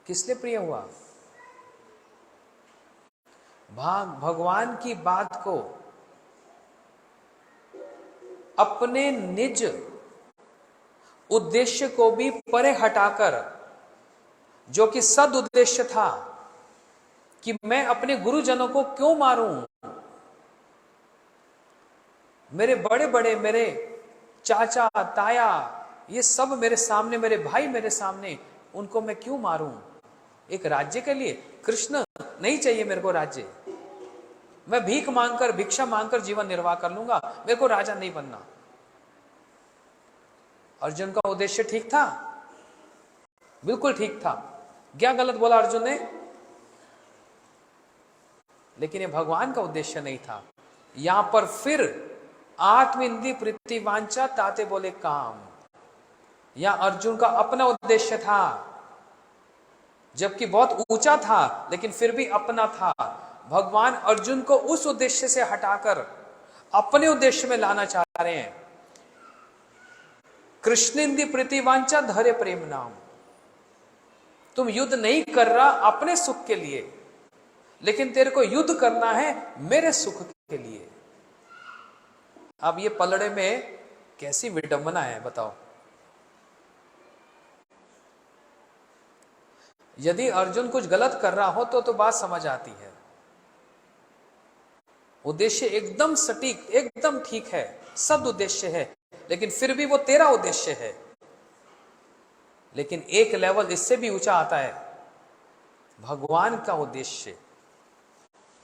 किस लिए प्रिय हुआ? भगवान की बात को अपने निज उद्देश्य को भी परे हटाकर, जो कि सद उद्देश्य था कि मैं अपने गुरुजनों को क्यों मारूं, मेरे बड़े बड़े, मेरे चाचा ताया, ये सब मेरे सामने, मेरे भाई मेरे सामने, उनको मैं क्यों मारूं? एक राज्य के लिए? कृष्ण नहीं चाहिए मेरे को राज्य, मैं भीख मांगकर, भिक्षा मांगकर जीवन निर्वाह कर लूंगा, मेरे को राजा नहीं बनना। अर्जुन का उद्देश्य ठीक था, बिल्कुल ठीक था। क्या गलत बोला अर्जुन ने? लेकिन ये भगवान का उद्देश्य नहीं था। यहां पर फिर आत्म इंद्रिय प्रीतिवांछा ताते बोले काम। यहां अर्जुन का अपना उद्देश्य था, जबकि बहुत ऊंचा था, लेकिन फिर भी अपना था। भगवान अर्जुन को उस उद्देश्य से हटाकर अपने उद्देश्य में लाना चाह रहे हैं। कृष्णेंद्र प्रीतिवांछा धरे प्रेम नाम। तुम युद्ध नहीं कर रहा अपने सुख के लिए, लेकिन तेरे को युद्ध करना है मेरे सुख के लिए। अब ये पलड़े में कैसी विडंबना है बताओ। यदि अर्जुन कुछ गलत कर रहा हो तो बात समझ आती है। उद्देश्य एकदम सटीक, एकदम ठीक है, सब उद्देश्य है, लेकिन फिर भी वो तेरा उद्देश्य है। लेकिन एक लेवल इससे भी ऊंचा आता है, भगवान का उद्देश्य।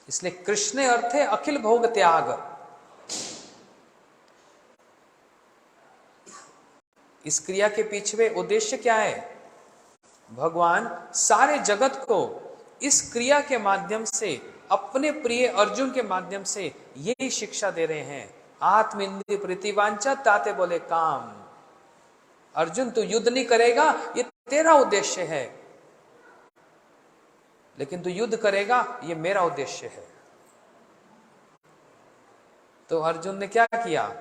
इसलिए कृष्ण अर्थ है अखिल भोग त्याग। इस क्रिया के पीछे उद्देश्य क्या है? भगवान सारे जगत को इस क्रिया के माध्यम से, अपने प्रिय अर्जुन के माध्यम से यही शिक्षा दे रहे हैं। आत्म इंद्रिय प्रीतिवांछा ताते बोले काम। अर्जुन तू युद्ध नहीं करेगा, ये तेरा उद्देश्य है, लेकिन तू युद्ध करेगा, ये मेरा उद्देश्य है। तो अर्जुन ने क्या किया?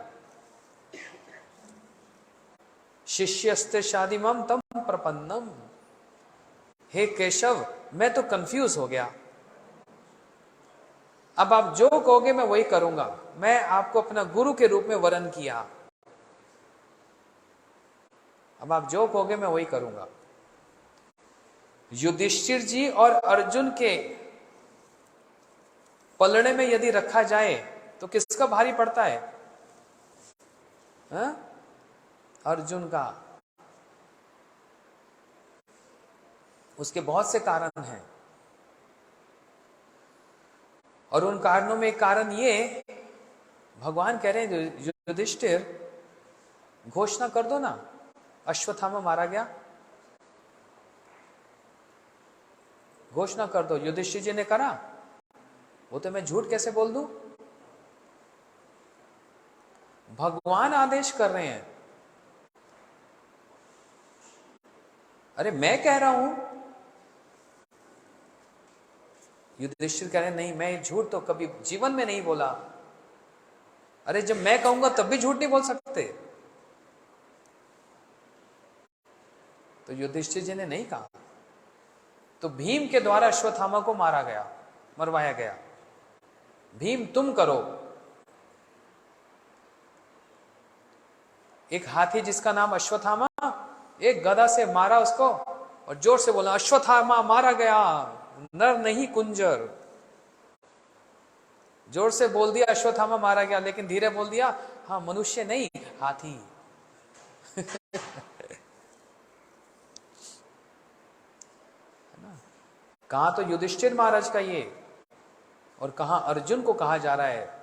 शिष्यस्ते शादिमम तम प्रपन्नम। हे केशव, मैं तो कंफ्यूज हो गया, अब आप जो कहोगे मैं वही करूंगा। मैं आपको अपना गुरु के रूप में वरण किया, अब आप जो कहोगे मैं वही करूंगा। युधिष्ठिर जी और अर्जुन के पलड़े में यदि रखा जाए तो किसका भारी पड़ता है? हा? अर्जुन का। उसके बहुत से कारण हैं, और उन कारणों में एक कारण ये, भगवान कह रहे हैं युधिष्ठिर घोषणा कर दो ना, अश्वत्थामा मारा गया, घोषणा कर दो। युधिष्ठिर जी ने करा, वो तो मैं झूठ कैसे बोल दूं? भगवान आदेश कर रहे हैं। अरे मैं कह रहा हूं, युधिष्ठिर कह रहे हैं नहीं, मैं झूठ तो कभी जीवन में नहीं बोला। अरे जब मैं कहूंगा तब भी झूठ नहीं बोल सकते। तो युधिष्ठिर जी ने नहीं कहा, तो भीम के द्वारा अश्वत्थामा को मारा गया, मरवाया गया। भीम तुम करो। एक हाथी जिसका नाम अश्वत्थामा, एक गदा से मारा उसको और जोर से बोला अश्वत्थामा मारा गया, नर नहीं कुंजर। जोर से बोल दिया अश्वत्थामा मारा गया, लेकिन धीरे बोल दिया हाँ मनुष्य नहीं हाथी। कहां तो युधिष्ठिर महाराज का ये, और कहां अर्जुन को कहा जा रहा है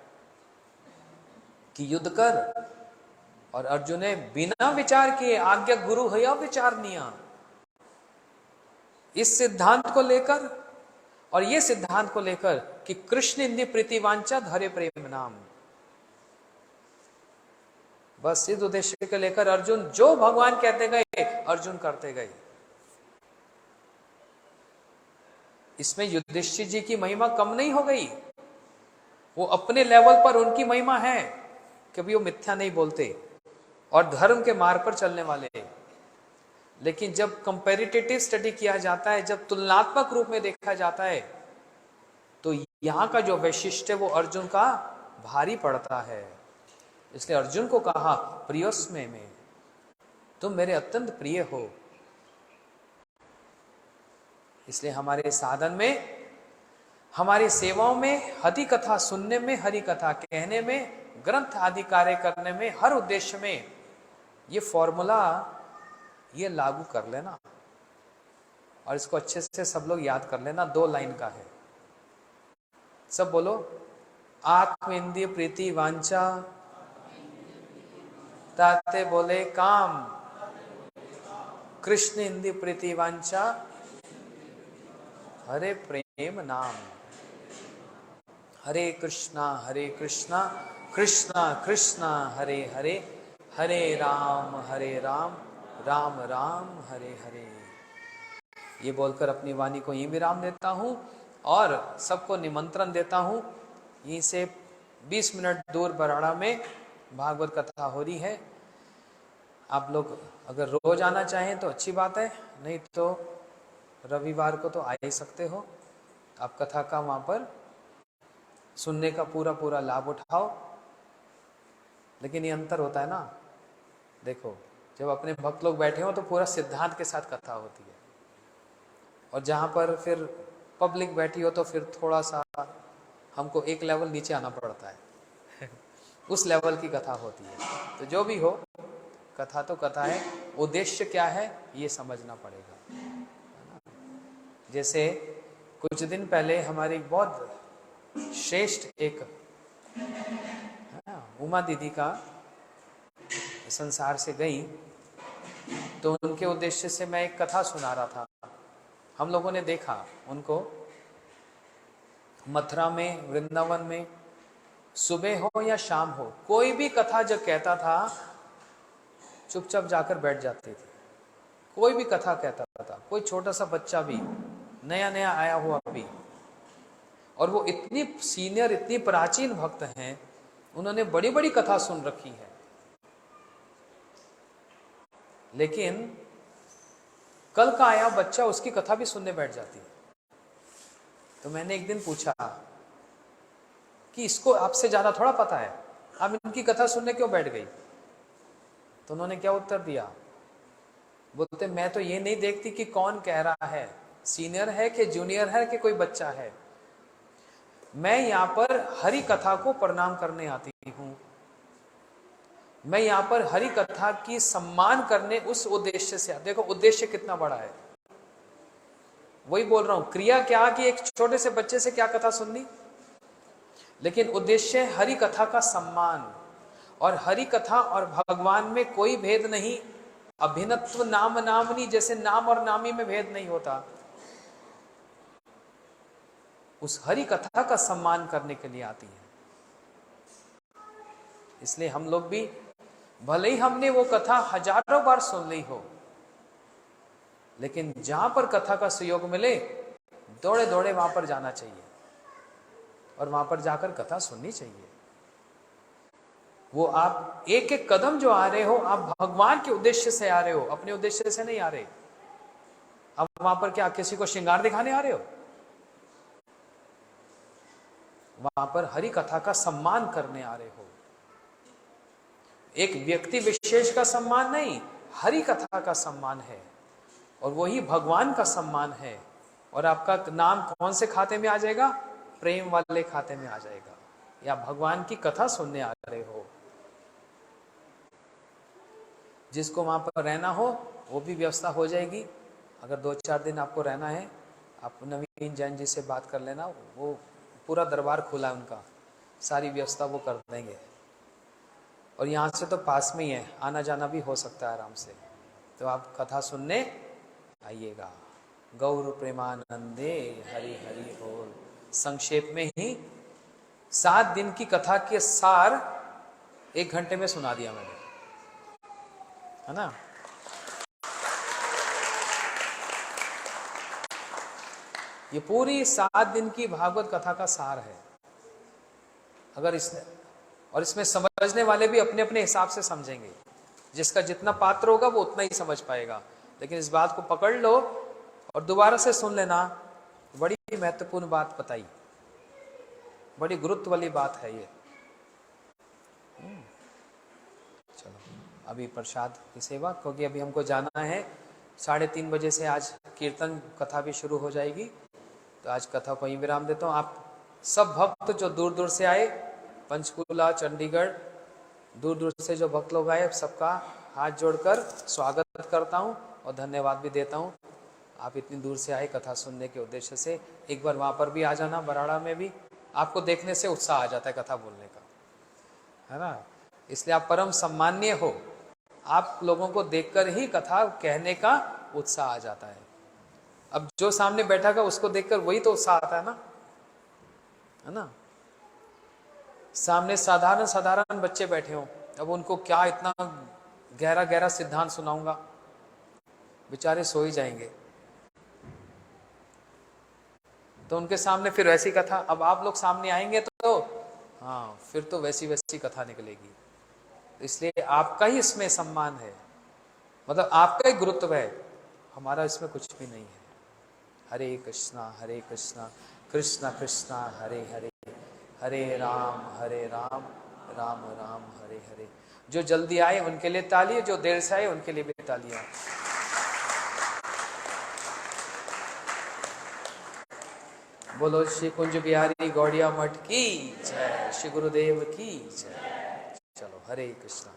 कि युद्ध कर, और अर्जुन ने बिना विचार किए आज्ञा गुरु है विचारनीय, इस सिद्धांत को लेकर और ये सिद्धांत को लेकर कि कृष्ण इंदि प्रीतिवांचा धरे प्रेम नाम, बस इस उद्देश्य को लेकर अर्जुन जो भगवान कहते गए अर्जुन करते गए। इसमें युधिष्ठिर जी की महिमा कम नहीं हो गई, वो अपने लेवल पर उनकी महिमा है, कभी वो मिथ्या नहीं बोलते और धर्म के मार्ग पर चलने वाले। लेकिन जब कंपैरेटिव स्टडी किया जाता है, जब तुलनात्मक रूप में देखा जाता है, तो यहां का जो वैशिष्ट्य वो अर्जुन का भारी पड़ता है। इसलिए अर्जुन को कहा प्रियोस्मे में, तुम मेरे अत्यंत प्रिय हो। इसलिए हमारे साधन में, हमारी सेवाओं में, हरि कथा सुनने में, हरि कथा कहने में, ग्रंथ आदि कार्य करने में, हर उद्देश्य में ये फॉर्मूला ये लागू कर लेना और इसको अच्छे से सब लोग याद कर लेना। 2 लाइन का है, सब बोलो। आत्म इंद्रिय प्रीति वांछा ताते बोले काम, कृष्ण इंद्रिय प्रीति वांछा हरे प्रेम नाम। हरे कृष्णा कृष्णा कृष्णा हरे हरे, हरे राम राम राम हरे हरे। ये बोलकर अपनी वाणी को यहीं विराम देता हूं और सबको निमंत्रण देता हूं। यहीं से 20 मिनट दूर बराड़ा में भागवत कथा हो रही है। आप लोग अगर रोज आना चाहें तो अच्छी बात है, नहीं तो रविवार को तो आ ही सकते हो। आप कथा का वहां पर सुनने का पूरा लाभ उठाओ। लेकिन ये अंतर होता है ना, देखो जब अपने भक्त लोग बैठे हो तो पूरा सिद्धांत के साथ कथा होती है, और जहां पर फिर पब्लिक बैठी हो तो फिर थोड़ा सा हमको एक लेवल नीचे आना पड़ता है उस लेवल की कथा होती है। तो जो भी हो, कथा तो कथा है, उद्देश्य क्या है ये समझना पड़ेगा। जैसे कुछ दिन पहले हमारी बहुत श्रेष्ठ एक उमा दीदी का संसार से गई, तो उनके उद्देश्य से मैं एक कथा सुना रहा था। हम लोगों ने देखा उनको मथुरा में, वृंदावन में, सुबह हो या शाम हो, कोई भी कथा जब कहता था चुपचाप जाकर बैठ जाती थी। कोई भी कथा कहता था, कोई छोटा सा बच्चा भी, नया नया आया हुआ भी, और वो इतनी सीनियर, इतनी प्राचीन भक्त हैं, उन्होंने बड़ी बड़ी कथा सुन रखी है। लेकिन कल का आया बच्चा उसकी कथा भी सुनने बैठ जाती है। तो मैंने एक दिन पूछा कि इसको आपसे ज्यादा थोड़ा पता है, आप इनकी कथा सुनने क्यों बैठ गई? तो उन्होंने क्या उत्तर दिया, बोलते मैं तो ये नहीं देखती कि कौन कह रहा है, सीनियर है कि जूनियर है कि कोई बच्चा है। मैं यहाँ पर हरि कथा को प्रणाम करने आती हूँ, मैं यहाँ पर हरि कथा की सम्मान करने उस उद्देश्य से। देखो उद्देश्य कितना बड़ा है, वही बोल रहा हूँ। क्रिया क्या कि एक छोटे से बच्चे से क्या कथा सुननी, लेकिन उद्देश्य हरि कथा का सम्मान। और हरि कथा और भगवान में कोई भेद नहीं, अभिन्नत्व नाम नामनी, जैसे नाम और नामी में भेद नहीं होता। उस हरि कथा का सम्मान करने के लिए आती है। इसलिए हम लोग भी, भले ही हमने वो कथा हजारों बार सुन ली हो, लेकिन जहां पर कथा का सहयोग मिले दौड़े दौड़े वहां पर जाना चाहिए और वहां पर जाकर कथा सुननी चाहिए। वो आप एक एक कदम जो आ रहे हो, आप भगवान के उद्देश्य से आ रहे हो, अपने उद्देश्य से नहीं आ रहे। अब वहां पर क्या किसी को श्रृंगार दिखाने आ रहे हो? वहां पर हरि कथा का सम्मान करने आ रहे हो। एक व्यक्ति विशेष का सम्मान नहीं, हरि कथा का सम्मान है, और वही भगवान का सम्मान है। और आपका नाम कौन से खाते में आ जाएगा? प्रेम वाले खाते में आ जाएगा, या भगवान की कथा सुनने आ रहे हो। जिसको वहां पर रहना हो वो भी व्यवस्था हो जाएगी। अगर 2-4 दिन आपको रहना है, आप नवीन जैन जी से बात कर लेना, वो पूरा दरबार खुला है उनका, सारी व्यवस्था वो कर देंगे। और यहाँ से तो पास में ही है, आना जाना भी हो सकता है आराम से। तो आप कथा सुनने आइएगा। गौर प्रेमानंदे हरि हरि बोल। संक्षेप में ही 7 दिन की कथा के सार 1 घंटे में सुना दिया मैंने, है ना। ये पूरी 7 दिन की भागवत कथा का सार है। अगर इसमें समझने वाले भी अपने अपने हिसाब से समझेंगे, जिसका जितना पात्र होगा वो उतना ही समझ पाएगा। लेकिन इस बात को पकड़ लो और दोबारा से सुन लेना। बड़ी महत्वपूर्ण बात बताई, बड़ी गुरुत्व वाली बात है ये। चलो अभी प्रसाद की सेवा, क्योंकि अभी हमको जाना है 3:30 बजे से आज कीर्तन कथा भी शुरू हो जाएगी। तो आज कथा को ही विराम देता हूँ। आप सब भक्त जो दूर दूर से आए, पंचकुला, चंडीगढ़, दूर दूर से जो भक्त लोग आए, सबका हाथ जोड़कर स्वागत करता हूँ और धन्यवाद भी देता हूँ। आप इतनी दूर से आए कथा सुनने के उद्देश्य से। एक बार वहाँ पर भी आ जाना, बराड़ा में भी। आपको देखने से उत्साह आ जाता है कथा बोलने का, है ना। इसलिए आप परम सम्मान्य हो। आप लोगों को देखकर ही कथा कहने का उत्साह आ जाता है। अब जो सामने बैठा का उसको देखकर वही तो उत्साह आता है ना। सामने साधारण बच्चे बैठे हो, अब उनको क्या इतना गहरा गहरा सिद्धांत सुनाऊंगा, बेचारे सो ही जाएंगे। तो उनके सामने फिर वैसी कथा, अब आप लोग सामने आएंगे तो हाँ, फिर तो वैसी कथा निकलेगी। इसलिए आपका ही इसमें सम्मान है, मतलब आपका ही गुरुत्व है, हमारा इसमें कुछ भी नहीं है। हरे कृष्णा कृष्णा कृष्णा हरे हरे, हरे राम राम राम हरे हरे। जो जल्दी आए उनके लिए ताली, जो देर से आए उनके लिए भी तालियां। बोलो श्री कुंज बिहारी गौड़िया मठ की जय, श्री गुरुदेव की जय। चलो हरे कृष्णा।